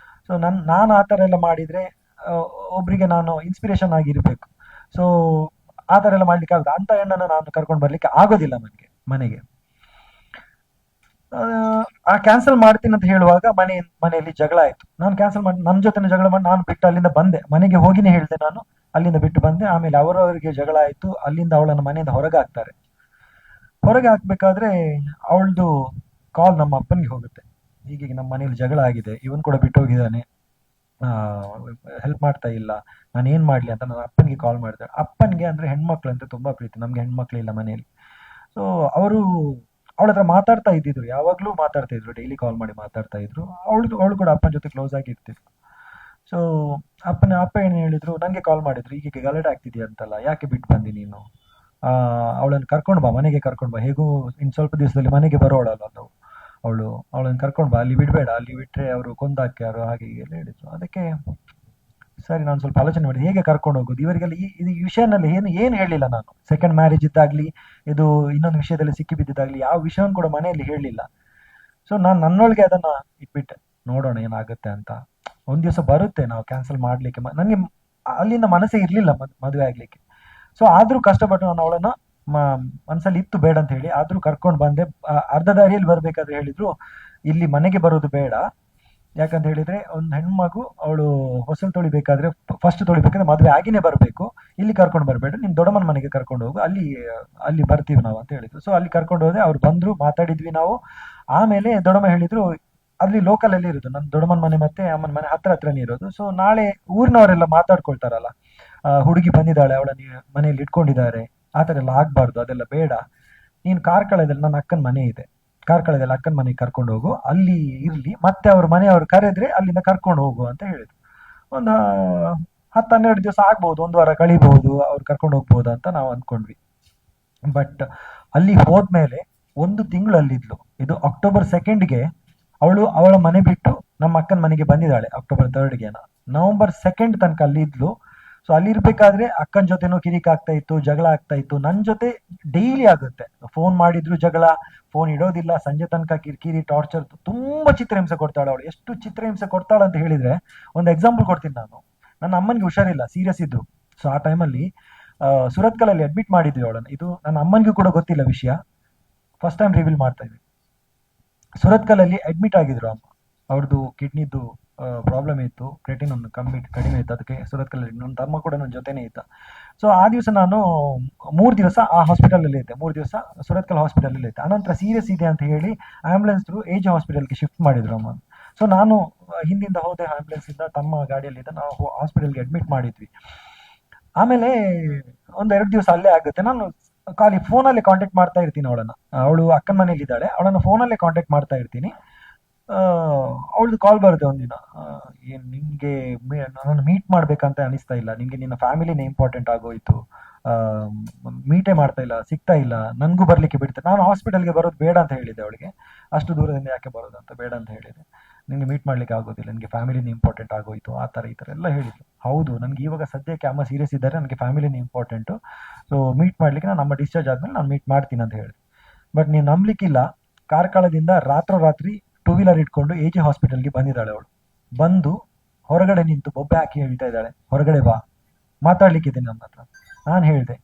ಸೊ ನಾನು ಆ ಥರ ಎಲ್ಲ ಮಾಡಿದ್ರೆ ಒಬ್ರಿಗೆ ನಾನು ಇನ್ಸ್ಪಿರೇಷನ್ ಆಗಿರ್ಬೇಕು. ಸೊ ಆ ಥರ ಎಲ್ಲ ಮಾಡ್ಲಿಕ್ಕೆ ಆಗುದು. ಅಂತ ಹೆಣ್ಣನ್ನು ನಾನು ಕರ್ಕೊಂಡು ಬರ್ಲಿಕ್ಕೆ ಆಗೋದಿಲ್ಲ ನನಗೆ ಮನೆಗೆ. ಆ ಕ್ಯಾನ್ಸಲ್ ಮಾಡ್ತೀನಿ ಅಂತ ಹೇಳುವಾಗ ಮನೆಯಲ್ಲಿ ಜಗಳ ಆಯ್ತು. ನಾನು ಕ್ಯಾನ್ಸಲ್ ಮಾಡಿ, ನನ್ನ ಜೊತೆ ಜಗಳ ಮಾಡಿ ನಾನು ಬಿಟ್ಟು ಅಲ್ಲಿಂದ ಬಂದೆ. ಮನೆಗೆ ಹೋಗಿನೇ ಹೇಳಿದೆ ನಾನು, ಅಲ್ಲಿಂದ ಬಿಟ್ಟು ಬಂದೆ. ಆಮೇಲೆ ಅವರವರಿಗೆ ಜಗಳ ಆಯ್ತು, ಅಲ್ಲಿಂದ ಅವಳನ್ನು ಮನೆಯಿಂದ ಹೊರಗೆ ಹಾಕ್ತಾರೆ. ಹೊರಗೆ ಹಾಕ್ಬೇಕಾದ್ರೆ ಅವಳದು ಕಾಲ್ ನಮ್ಮ ಅಪ್ಪನಿಗೆ ಹೋಗುತ್ತೆ, ಹೀಗೆ ನಮ್ಮ ಮನೇಲಿ ಜಗಳ ಆಗಿದೆ, ಇವನ್ ಕೂಡ ಬಿಟ್ಟು ಹೋಗಿದ್ದಾನೆ, ಹೆಲ್ಪ್ ಮಾಡ್ತಾ ಇಲ್ಲ, ನಾನು ಏನ್ ಮಾಡ್ಲಿ ಅಂತ ನನ್ನ ಅಪ್ಪನಿಗೆ ಕಾಲ್ ಮಾಡಿದೆ. ಅಪ್ಪನಿಗೆ ಅಂದ್ರೆ ಹೆಣ್ಮಕ್ಳು ಅಂತ ತುಂಬಾ ಪ್ರೀತಿ, ನಮ್ಗೆ ಹೆಣ್ಮಕ್ಳು ಇಲ್ಲ ಮನೆಯಲ್ಲಿ. ಸೊ ಅವರು ಅವಳ ಹತ್ರ ಮಾತಾಡ್ತಾ ಇದ್ದಿದ್ರು, ಯಾವಾಗ್ಲೂ ಮಾತಾಡ್ತಾ ಇದ್ರು, ಡೈಲಿ ಕಾಲ್ ಮಾಡಿ ಮಾತಾಡ್ತಾ ಇದ್ರು. ಅವಳು ಕೂಡ ಅಪ್ಪನ ಜೊತೆ ಕ್ಲೋಸ್ ಆಗಿ ಇರ್ತಿದ್ರು. ಸೊ ಅಪ್ಪ ಏನು ಹೇಳಿದ್ರು, ನಂಗೆ ಕಾಲ್ ಮಾಡಿದ್ರು, ಈಗ ಗಲಾಟೆ ಆಗ್ತಿದ್ಯಾ ಅಂತಲ್ಲ, ಯಾಕೆ ಬಿಟ್ಟು ಬಂದಿ ನೀನು, ಅವಳನ್ನು ಕರ್ಕೊಂಡು ಬಾ, ಮನೆಗೆ ಕರ್ಕೊಂಡು ಬಾ, ಹೇಗೂ ಇನ್ ಸ್ವಲ್ಪ ದಿವಸದಲ್ಲಿ ಮನೆಗೆ ಬರೋಳಲ್ಲ ಅವಳನ್ನು ಕರ್ಕೊಂಡು ಬಾ, ಅಲ್ಲಿ ಬಿಡ್ಬೇಡ, ಅಲ್ಲಿ ಬಿಟ್ರೆ ಅವರು ಕೊಂದಾಕ್ಯಾರು, ಹಾಗೆ ಹೀಗೆ ಎಲ್ಲ ಹೇಳಿದ್ರು. ಅದಕ್ಕೆ ಸರಿ, ನಾನು ಸ್ವಲ್ಪ ಆಲೋಚನೆ ಮಾಡಿ ಹೇಗೆ ಕರ್ಕೊಂಡು ಹೋಗೋದು ಇವರಿಗೆಲ್ಲ. ಈ ವಿಷಯನಲ್ಲಿ ಏನು ಹೇಳಿಲ್ಲ ನಾನು. ಸೆಕೆಂಡ್ ಮ್ಯಾರೇಜ್ ಇದ್ದಾಗ್ಲಿ, ಇದು ಇನ್ನೊಂದು ವಿಷಯದಲ್ಲಿ ಸಿಕ್ಕಿ ಬಿದ್ದಿದ್ದಾಗ್ಲಿ, ಯಾವ ವಿಷಯವನ್ನು ಕೂಡ ಮನೆಯಲ್ಲಿ ಹೇಳಲಿಲ್ಲ. ಸೊ ನಾನು ನನ್ನೊಳಗೆ ಅದನ್ನ ಇಟ್ಬಿಟ್ಟೆ, ನೋಡೋಣ ಏನಾಗುತ್ತೆ ಅಂತ. ಒಂದ್ ದಿವಸ ಬರುತ್ತೆ ನಾವು ಕ್ಯಾನ್ಸಲ್ ಮಾಡ್ಲಿಕ್ಕೆ. ನನಗೆ ಅಲ್ಲಿಂದ ಮನಸ್ಸೇ ಇರ್ಲಿಲ್ಲ ಮದುವೆ ಆಗ್ಲಿಕ್ಕೆ. ಸೊ ಆದ್ರೂ ಕಷ್ಟಪಟ್ಟು ನಾನು ಅವಳನ್ನ ಮನಸ್ಸಲ್ಲಿ ಇತ್ತು ಬೇಡ ಅಂತ ಹೇಳಿ, ಆದ್ರೂ ಕರ್ಕೊಂಡು ಬಂದೆ. ಅರ್ಧ ದಾರಿಯಲ್ಲಿ ಬರ್ಬೇಕಾದ್ರೆ ಹೇಳಿದ್ರು, ಇಲ್ಲಿ ಮನೆಗೆ ಬರೋದು ಬೇಡ, ಯಾಕಂತ ಹೇಳಿದ್ರೆ ಒಂದು ಹೆಣ್ಮಗು ಅವಳು ಹೊಸಲು ತೊಳಿಬೇಕಾದ್ರೆ, ಫಸ್ಟ್ ತೊಳಿಬೇಕಾದ್ರೆ ಮದುವೆ ಆಗಿನೇ ಬರಬೇಕು, ಇಲ್ಲಿ ಕರ್ಕೊಂಡು ಬರಬೇಡ, ನಿಮ್ ದೊಡ್ಡಮ್ಮನ ಮನೆಗೆ ಕರ್ಕೊಂಡು ಹೋಗು, ಅಲ್ಲಿ ಬರ್ತೀವಿ ನಾವು ಅಂತ ಹೇಳಿದ್ರು. ಸೊ ಅಲ್ಲಿ ಕರ್ಕೊಂಡು ಹೋದೆ, ಅವ್ರು ಬಂದ್ರು, ಮಾತಾಡಿದ್ವಿ ನಾವು. ಆಮೇಲೆ ದೊಡ್ಡಮ್ಮ ಹೇಳಿದ್ರು, ಅಲ್ಲಿ ಲೋಕಲ್ ಅಲ್ಲಿ ಇರೋದು, ನನ್ನ ದೊಡ್ಡಮ್ಮನ ಮನೆ ಮತ್ತೆ ಅಮ್ಮನ ಮನೆ ಹತ್ರನೇ ಇರೋದು. ಸೊ ನಾಳೆ ಊರಿನವರೆಲ್ಲ ಮಾತಾಡ್ಕೊಳ್ತಾರಲ್ಲ, ಹುಡುಗಿ ಬಂದಿದ್ದಾಳೆ, ಅವಳ ಮನೆಯಲ್ಲಿ ಇಟ್ಕೊಂಡಿದ್ದಾರೆ, ಆ ಥರ ಎಲ್ಲ ಆಗ್ಬಾರ್ದು, ಅದೆಲ್ಲ ಬೇಡ, ನೀನು ಕಾರ್ಕಳದಲ್ಲಿ ನನ್ನ ಅಕ್ಕನ ಮನೆ ಇದೆ, ಕಾರ್ಕಳದಲ್ಲಿ ಅಕ್ಕನ ಮನೆಗೆ ಕರ್ಕೊಂಡು ಹೋಗು, ಅಲ್ಲಿ ಇರ್ಲಿ, ಮತ್ತೆ ಅವ್ರ ಮನೆಯವ್ರು ಕರೆದ್ರೆ ಅಲ್ಲಿಂದ ಕರ್ಕೊಂಡು ಹೋಗು ಅಂತ ಹೇಳಿದ್ರು. ಒಂದು 10-12 ದಿವಸ ಆಗ್ಬಹುದು, 1 ವಾರ ಕಳಿಬಹುದು, ಅವ್ರು ಕರ್ಕೊಂಡು ಹೋಗ್ಬೋದು ಅಂತ ನಾವು ಅಂದ್ಕೊಂಡ್ವಿ. ಬಟ್ ಅಲ್ಲಿ ಹೋದ್ಮೇಲೆ 1 ತಿಂಗಳು ಅಲ್ಲಿದ್ಲು. ಇದು ಅಕ್ಟೋಬರ್ 2ಗೆ ಅವಳ ಮನೆ ಬಿಟ್ಟು ನಮ್ಮ ಅಕ್ಕನ ಮನೆಗೆ ಬಂದಿದ್ದಾಳೆ, ಅಕ್ಟೋಬರ್ 3ಗೆ. ನವೆಂಬರ್ 2 ತನಕ ಅಲ್ಲಿ ಇದ್ಲು. ಸೊ ಅಲ್ಲಿ ಇರ್ಬೇಕಾದ್ರೆ ಅಕ್ಕನ ಜೊತೆನೂ ಕಿರಿಕ್ ಆಗ್ತಾ ಇತ್ತು, ಜಗಳ ಆಗ್ತಾ ಇತ್ತು. ನನ್ನ ಜೊತೆ ಡೈಲಿ ಆಗುತ್ತೆ, ಫೋನ್ ಮಾಡಿದ್ರು ಜಗಳ, ಫೋನ್ ಇಡೋದಿಲ್ಲ, ಸಂಜೆ ತನಕ ಕಿರಿಕಿರಿ, ಟಾರ್ಚರ್, ತುಂಬಾ ಚಿತ್ರಹಿಂಸೆ ಕೊಡ್ತಾಳೆ ಅವಳು. ಎಷ್ಟು ಚಿತ್ರಹಿಂಸೆ ಕೊಡ್ತಾಳೆ ಅಂತ ಹೇಳಿದ್ರೆ ಒಂದು ಎಕ್ಸಾಂಪಲ್ ಕೊಡ್ತೀನಿ ನಾನು. ನನ್ನ ಅಮ್ಮನಿಗೆ ಹುಷಾರಿಲ್ಲ, ಸೀರಿಯಸ್ ಇದ್ರು. ಸೊ ಆ ಟೈಮಲ್ಲಿ ಸುರತ್ಕಲಲ್ಲಿ ಅಡ್ಮಿಟ್ ಮಾಡಿದ್ವಿ ಅವಳನ್ನು. ಇದು ನನ್ನ ಅಮ್ಮನಿಗೂ ಕೂಡ ಗೊತ್ತಿಲ್ಲ ವಿಷಯ, ಫಸ್ಟ್ ಟೈಮ್ ರಿವೀಲ್ ಮಾಡ್ತಾ ಇದ್ವಿ. ಸುರತ್ಕಲಲ್ಲಿ ಅಡ್ಮಿಟ್ ಆಗಿದ್ರು ಅಮ್ಮ, ಅವ್ರದ್ದು ಕಿಡ್ನಿದ್ದು ಪ್ರಾಬ್ಲಮ್ ಇತ್ತು, ಕ್ರೆಟಿನ್ ಒಂದು ಕಡಿಮೆ ಇತ್ತು, ಅದಕ್ಕೆ ಸುರತ್ಕಲ್ ನನ್ನ ತಮ್ಮ ಕೂಡ ನನ್ನ ಜೊತೆನೇ ಇದ್ದ. ಸೊ ಆ ದಿವಸ ನಾನು 3 ದಿವಸ ಆ ಹಾಸ್ಪಿಟಲಲ್ಲಿ ಇದ್ದೆ, 3 ದಿವಸ ಸುರತ್ಕಲ್ ಹಾಸ್ಪಿಟಲಲ್ಲಿ ಇದ್ದೆ. ಅನಂತರ ಸೀರಿಯಸ್ ಇದೆ ಅಂತ ಹೇಳಿ ಆಂಬುಲೆನ್ಸ್ ಥ್ರೂ AJ ಹಾಸ್ಪಿಟಲ್ಗೆ ಶಿಫ್ಟ್ ಮಾಡಿದ್ರು ಅಮ್ಮ. ಸೊ ನಾನು ಹಿಂದಿಂದ ಹೋದೆ, ಆಂಬುಲೆನ್ಸ್ ಇಂದ ತಮ್ಮ ಗಾಡಿಯಲ್ಲಿದ್ದ, ನಾವು ಹಾಸ್ಪಿಟಲ್ಗೆ ಅಡ್ಮಿಟ್ ಮಾಡಿದ್ವಿ. ಆಮೇಲೆ 1-2 ದಿವಸ ಅಲ್ಲೇ ಆಗುತ್ತೆ. ನಾನು ಖಾಲಿ ಫೋನಲ್ಲಿ ಕಾಂಟ್ಯಾಕ್ಟ್ ಮಾಡ್ತಾ ಇರ್ತೀನಿ ಅವಳನ್ನ, ಅವಳು ಅಕ್ಕನ ಮನೇಲಿ ಇದ್ದಾಳೆ, ಅವಳನ್ನ ಫೋನಲ್ಲೇ ಕಾಂಟ್ಯಾಕ್ಟ್ ಮಾಡ್ತಾ ಇರ್ತೀನಿ. ಅವಳದು ಕಾಲ್ ಬರುತ್ತೆ ಒಂದಿನ, ಏನ್ ನಿಂಗೆ ನಾನು ಮೀಟ್ ಮಾಡ್ಬೇಕಂತ ಅನಿಸ್ತಾ ಇಲ್ಲ, ನಿಂಗೆ ನಿನ್ನ ಫ್ಯಾಮಿಲಿನೇ ಇಂಪಾರ್ಟೆಂಟ್ ಆಗೋಯ್ತು, ಮೀಟೇ ಮಾಡ್ತಾ ಇಲ್ಲ, ಸಿಗ್ತಾ ಇಲ್ಲ, ನನಗೂ ಬರ್ಲಿಕ್ಕೆ ಬಿಡ್ತಾರೆ. ನಾನು ಹಾಸ್ಪಿಟಲ್ಗೆ ಬರೋದು ಬೇಡ ಅಂತ ಹೇಳಿದೆ ಅವಳಿಗೆ, ಅಷ್ಟು ದೂರದಿಂದ ಯಾಕೆ ಬರೋದು ಅಂತ ಬೇಡ ಅಂತ ಹೇಳಿದೆ. ನಿಂಗೆ ಮೀಟ್ ಮಾಡ್ಲಿಕ್ಕೆ ಆಗೋದಿಲ್ಲ, ನಿನಗೆ ಫ್ಯಾಮಿಲಿನೇ ಇಂಪಾರ್ಟೆಂಟ್ ಆಗೋಯ್ತು, ಆ ಥರ ಈ ಥರ ಎಲ್ಲ ಹೇಳಿದ್ರು. ಹೌದು, ನನಗೆ ಇವಾಗ ಸದ್ಯಕ್ಕೆ ಅಮ್ಮ ಸೀರಿಯಸ್ ಇದ್ದಾರೆ, ನನಗೆ ಫ್ಯಾಮಿಲಿನೇ ಇಂಪಾರ್ಟೆಂಟು, ಸೊ ಮೀಟ್ ಮಾಡ್ಲಿಕ್ಕೆ ನಾನು ನಮ್ಮ ಡಿಸ್ಚಾರ್ಜ್ ಆದ್ಮೇಲೆ ನಾನು ಮೀಟ್ ಮಾಡ್ತೀನಿ ಅಂತ ಹೇಳಿದೆ. ಬಟ್ ನೀವು ನಂಬಲಿಕ್ಕಿಲ್ಲ, ಕಾರ್ಕಳದಿಂದ ರಾತ್ರೋರಾತ್ರಿ 2 ವೀಲರ್ ಇಟ್ಕೊಂಡು AJ ಹಾಸ್ಪಿಟಲ್ಗೆ ಬಂದಿದ್ದಾಳೆ ಅವಳು. ಬಂದು ಹೊರಗಡೆ ನಿಂತು ಬೊಬ್ಬೆ ಹಾಕಿ ಹೇಳ್ತಾ ಇದ್ದಾಳೆ, ಹೊರಗಡೆ ಬಾ, ಮಾತಾಡ್ಲಿಕ್ಕಿದೆ ನನ್ನ ಹತ್ರ. ನಾನು ಹೇಳಿದೆ,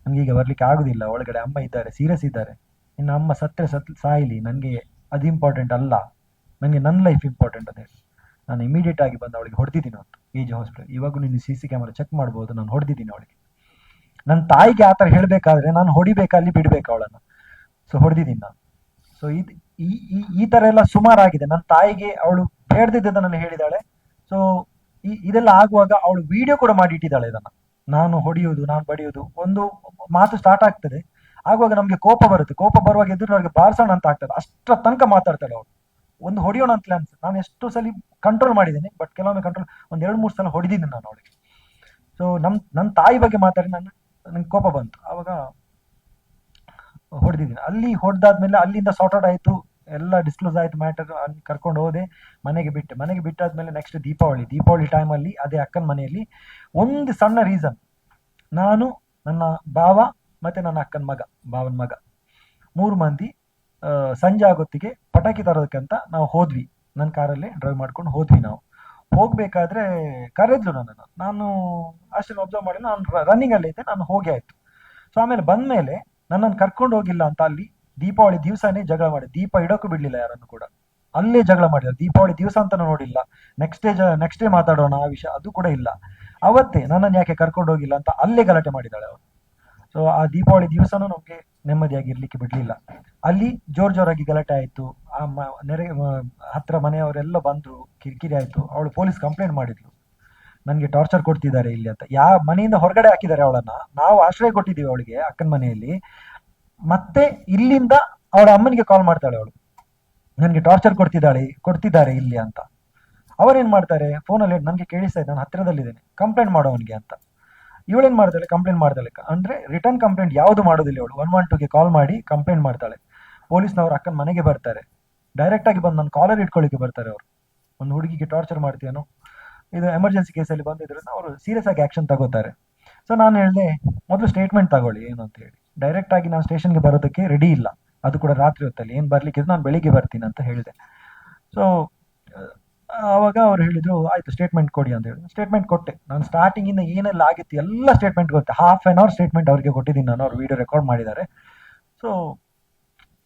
ನನಗೀಗ ಬರ್ಲಿಕ್ಕೆ ಆಗುದಿಲ್ಲ, ಒಳಗಡೆ ಅಮ್ಮ ಇದ್ದಾರೆ, ಸೀರಿಯಸ್ ಇದ್ದಾರೆ, ಇನ್ನು ಅಮ್ಮ ಸತ್ತರೆ ಸಾಯಿಲಿ, ನನಗೆ ಅದು ಇಂಪಾರ್ಟೆಂಟ್ ಅಲ್ಲ, ನನಗೆ ನನ್ನ ಲೈಫ್ ಇಂಪಾರ್ಟೆಂಟ್ ಅಂತ ಹೇಳಿ ನಾನು ಇಮಿಡಿಯೇಟ್ ಆಗಿ ಬಂದು ಅವಳಿಗೆ ಹೊಡೆದಿದ್ದೀನಿ ಅಂತ AJ ಹಾಸ್ಪಿಟಲ್. ಇವಾಗೂ ನೀನು CC ಕ್ಯಾಮರಾ ಚೆಕ್ ಮಾಡ್ಬೋದು, ನಾನು ಹೊಡೆದಿದ್ದೀನಿ ಅವಳಿಗೆ. ನನ್ನ ತಾಯಿಗೆ ಆ ಥರ ಹೇಳಬೇಕಾದ್ರೆ ನಾನು ಹೊಡಿಬೇಕಾ ಅಲ್ಲಿ ಬಿಡ್ಬೇಕಾ ಅವಳನ್ನು? ಸೊ ಹೊಡೆದಿದ್ದೀನಿ ನಾನು. ಸೊ ಈ ಥರ ಎಲ್ಲ ಸುಮಾರಾಗಿದೆ. ನನ್ನ ತಾಯಿಗೆ ಅವಳು ಬೇಡದಿದ್ದದನ್ನು ಹೇಳಿದಾಳೆ. ಸೊ ಇದೆಲ್ಲ ಆಗುವಾಗ ಅವಳು ವಿಡಿಯೋ ಕೂಡ ಮಾಡಿ ಇಟ್ಟಿದ್ದಾಳೆ ಇದನ್ನ, ನಾನು ಹೊಡೆಯುವುದು, ನಾನು ಬಡಿಯುವುದು. ಒಂದು ಮಾತು ಸ್ಟಾರ್ಟ್ ಆಗ್ತದೆ, ಆಗುವಾಗ ನಮಗೆ ಕೋಪ ಬರುತ್ತೆ, ಕೋಪ ಬರುವಾಗ ಎದುರಿನವ್ರಿಗೆ ಬಾರಿಸೋಣ ಅಂತ ಆಗ್ತದೆ, ಅಷ್ಟರ ತನಕ ಮಾತಾಡ್ತಾಳೆ ಅವಳು. ಒಂದು ಹೊಡೆಯೋಣ ಅಂತಲೇ ಅನ್ಸುತ್ತೆ. ನಾನು ಎಷ್ಟು ಸಲ ಕಂಟ್ರೋಲ್ ಮಾಡಿದ್ದೀನಿ, ಬಟ್ ಕೆಲವೊಮ್ಮೆ ಕಂಟ್ರೋಲ್ 1-2-3 ಸಲ ಹೊಡೆದಿದ್ದೀನಿ ನಾನು ಅವಳಿಗೆ. ಸೊ ನನ್ನ ತಾಯಿ ಬಗ್ಗೆ ಮಾತಾಡಿ ನಂಗೆ ಕೋಪ ಬಂತು, ಆವಾಗ ಹೊಡೆದಿದ್ದೀನಿ. ಅಲ್ಲಿ ಹೊಡೆದಾದ್ಮೇಲೆ ಅಲ್ಲಿಂದ ಸಾರ್ಟ್ ಔಟ್ ಆಯಿತು, ಎಲ್ಲ ಡಿಸ್ಕ್ಲೋಸ್ ಆಯಿತು ಮ್ಯಾಟರ್. ಅಲ್ಲಿ ಕರ್ಕೊಂಡು ಹೋದೆ, ಮನೆಗೆ ಬಿಟ್ಟಾದ್ಮೇಲೆ ನೆಕ್ಸ್ಟ್ ದೀಪಾವಳಿ ಟೈಮಲ್ಲಿ ಅದೇ ಅಕ್ಕನ ಮನೆಯಲ್ಲಿ ಒಂದು ಸಣ್ಣ ರೀಸನ್, ನಾನು, ನನ್ನ ಭಾವ ಮತ್ತೆ ನನ್ನ ಅಕ್ಕನ ಭಾವನ ಮಗ 3 ಮಂದಿ ಸಂಜೆ ಆಗೊತ್ತಿಗೆ ಪಟಾಕಿ ತರೋದಕ್ಕಂತ ನಾವು ಹೋದ್ವಿ. ನನ್ನ ಕಾರಲ್ಲೇ ಡ್ರೈವ್ ಮಾಡ್ಕೊಂಡು ಹೋದ್ವಿ. ನಾವು ಹೋಗ್ಬೇಕಾದ್ರೆ ಕರೆದ್ಲು ನನ್ನನ್ನು, ನಾನು ಅಷ್ಟನ್ನು ಅಬ್ಸರ್ವ್ ಮಾಡಿ ನಾನು ರನ್ನಿಂಗ್ ಅಲ್ಲೇ ಇದ್ದೆ, ನಾನು ಹೋಗಿ ಆಯ್ತು. ಸೊ ಆಮೇಲೆ ಬಂದ್ಮೇಲೆ ನನ್ನನ್ನು ಕರ್ಕೊಂಡು ಹೋಗಿಲ್ಲ ಅಂತ ಅಲ್ಲಿ ದೀಪಾವಳಿ ದಿವಸನೇ ಜಗಳ ಮಾಡಿ, ದೀಪ ಇಡೋಕ್ಕೂ ಬಿಡ್ಲಿಲ್ಲ ಯಾರನ್ನು ಕೂಡ, ಅಲ್ಲೇ ಜಗಳ ಮಾಡಿದ್ರು. ದೀಪಾವಳಿ ದಿವಸ ಅಂತ ನೋಡಿಲ್ಲ, ನೆಕ್ಸ್ಟ್ ಡೇ ಮಾತಾಡೋಣ ಆ ವಿಷಯ, ಅದು ಕೂಡ ಇಲ್ಲ. ಅವತ್ತೇ ನನ್ನನ್ನು ಯಾಕೆ ಕರ್ಕೊಂಡು ಹೋಗಿಲ್ಲ ಅಂತ ಅಲ್ಲೇ ಗಲಾಟೆ ಮಾಡಿದ್ದಾಳೆ ಅವಳು. ಸೊ ಆ ದೀಪಾವಳಿ ದಿವಸನೂ ನಮಗೆ ನೆಮ್ಮದಿಯಾಗಿ ಇರ್ಲಿಕ್ಕೆ ಬಿಡ್ಲಿಲ್ಲ. ಅಲ್ಲಿ ಜೋರಾಗಿ ಗಲಾಟೆ ಆಯ್ತು, ಆ ಹತ್ರ ಮನೆಯವರೆಲ್ಲ ಬಂದ್ರು, ಕಿರಿಕಿರಿ ಆಯ್ತು. ಅವಳು ಪೊಲೀಸ್ ಕಂಪ್ಲೇಂಟ್ ಮಾಡಿದ್ಲು, ನನಗೆ ಟಾರ್ಚರ್ ಕೊಡ್ತಿದ್ದಾರೆ ಇಲ್ಲಿ ಅಂತ. ಮನೆಯಿಂದ ಹೊರಗಡೆ ಹಾಕಿದ್ದಾರೆ ಅವಳನ್ನ, ನಾವು ಆಶ್ರಯ ಕೊಟ್ಟಿದ್ದೀವಿ ಅವಳಿಗೆ ಅಕ್ಕನ ಮನೆಯಲ್ಲಿ. ಮತ್ತೆ ಇಲ್ಲಿಂದ ಅವಳ ಅಮ್ಮನಿಗೆ ಕಾಲ್ ಮಾಡ್ತಾಳೆ ಅವಳು, ನನಗೆ ಟಾರ್ಚರ್ ಕೊಡ್ತಿದ್ದಾರೆ ಇಲ್ಲಿ ಅಂತ. ಅವರೇನ್ ಮಾಡ್ತಾರೆ, ಫೋನಲ್ಲಿ ನನಗೆ ಕೇಳಿಸ್ತಾ ಇದೆ, ನಾನು ಹತ್ತಿರದಲ್ಲಿದ್ದೇನೆ, ಕಂಪ್ಲೇಂಟ್ ಮಾಡೋವನಿಗೆ ಅಂತ. ಇವಳೇನ್ ಮಾಡ್ತಾಳೆ, ಕಂಪ್ಲೇಂಟ್ ಮಾಡ್ತಾಳೆ. ಅಂದ್ರೆ ರಿಟರ್ನ್ ಕಂಪ್ಲೇಂಟ್ ಯಾವುದು ಮಾಡೋದಿಲ್ಲ ಅವಳು, 112ಗೆ ಕಾಲ್ ಮಾಡಿ ಕಂಪ್ಲೇಂಟ್ ಮಾಡ್ತಾಳೆ. ಪೊಲೀಸ್ನವ್ರು ಅಕ್ಕನ ಮನೆಗೆ ಬರ್ತಾರೆ, ಡೈರೆಕ್ಟ್ ಆಗಿ ಬಂದು ನನ್ನ ಕಾಲರ್ ಇಟ್ಕೊಳ್ಳಿಕ್ಕೆ ಬರ್ತಾರೆ. ಅವರು ಒಂದು ಹುಡುಗಿಗೆ ಟಾರ್ಚರ್ ಮಾಡ್ತೀಯನೋ, ಇದು ಎಮರ್ಜೆನ್ಸಿ ಕೇಸಲ್ಲಿ ಬಂದಿದ್ರಿಂದ ಅವರು ಸೀರಿಯಸ್ ಆಗಿ ಆಕ್ಷನ್ ತಗೋತಾರೆ. ಸೊ ನಾನು ಹೇಳಿದೆ, ಮೊದಲು ಸ್ಟೇಟ್ಮೆಂಟ್ ತಗೊಳ್ಳಿ ಏನು ಅಂತ ಹೇಳಿ. ಡೈರೆಕ್ಟ್ ಆಗಿ ನಾನು ಸ್ಟೇಷನ್ಗೆ ಬರೋದಕ್ಕೆ ರೆಡಿ ಇಲ್ಲ, ಅದು ಕೂಡ ರಾತ್ರಿ ಹೊತ್ತಲ್ಲಿ, ಏನು ಬರ್ಲಿಕ್ಕೆ ನಾನು ಬೆಳಿಗ್ಗೆ ಬರ್ತೀನಿ ಅಂತ ಹೇಳಿದೆ. ಸೊ ಅವಾಗ ಅವ್ರು ಹೇಳಿದ್ರು, ಆಯ್ತು ಸ್ಟೇಟ್ಮೆಂಟ್ ಕೊಡಿ ಅಂತ ಹೇಳಿ. ಸ್ಟೇಟ್ಮೆಂಟ್ ಕೊಟ್ಟೆ. ನಾನು ಸ್ಟಾರ್ಟಿಂಗ್ ಇಂದ ಏನೆಲ್ಲ ಆಗಿತ್ತು ಎಲ್ಲ ಸ್ಟೇಟ್ಮೆಂಟ್ ಕೊಟ್ಟೆ. ½ an hour ಸ್ಟೇಟ್ಮೆಂಟ್ ಅವ್ರಿಗೆ ಕೊಟ್ಟಿದ್ದೀನಿ ನಾನು, ಅವ್ರು ವಿಡಿಯೋ ರೆಕಾರ್ಡ್ ಮಾಡಿದ್ದಾರೆ. ಸೊ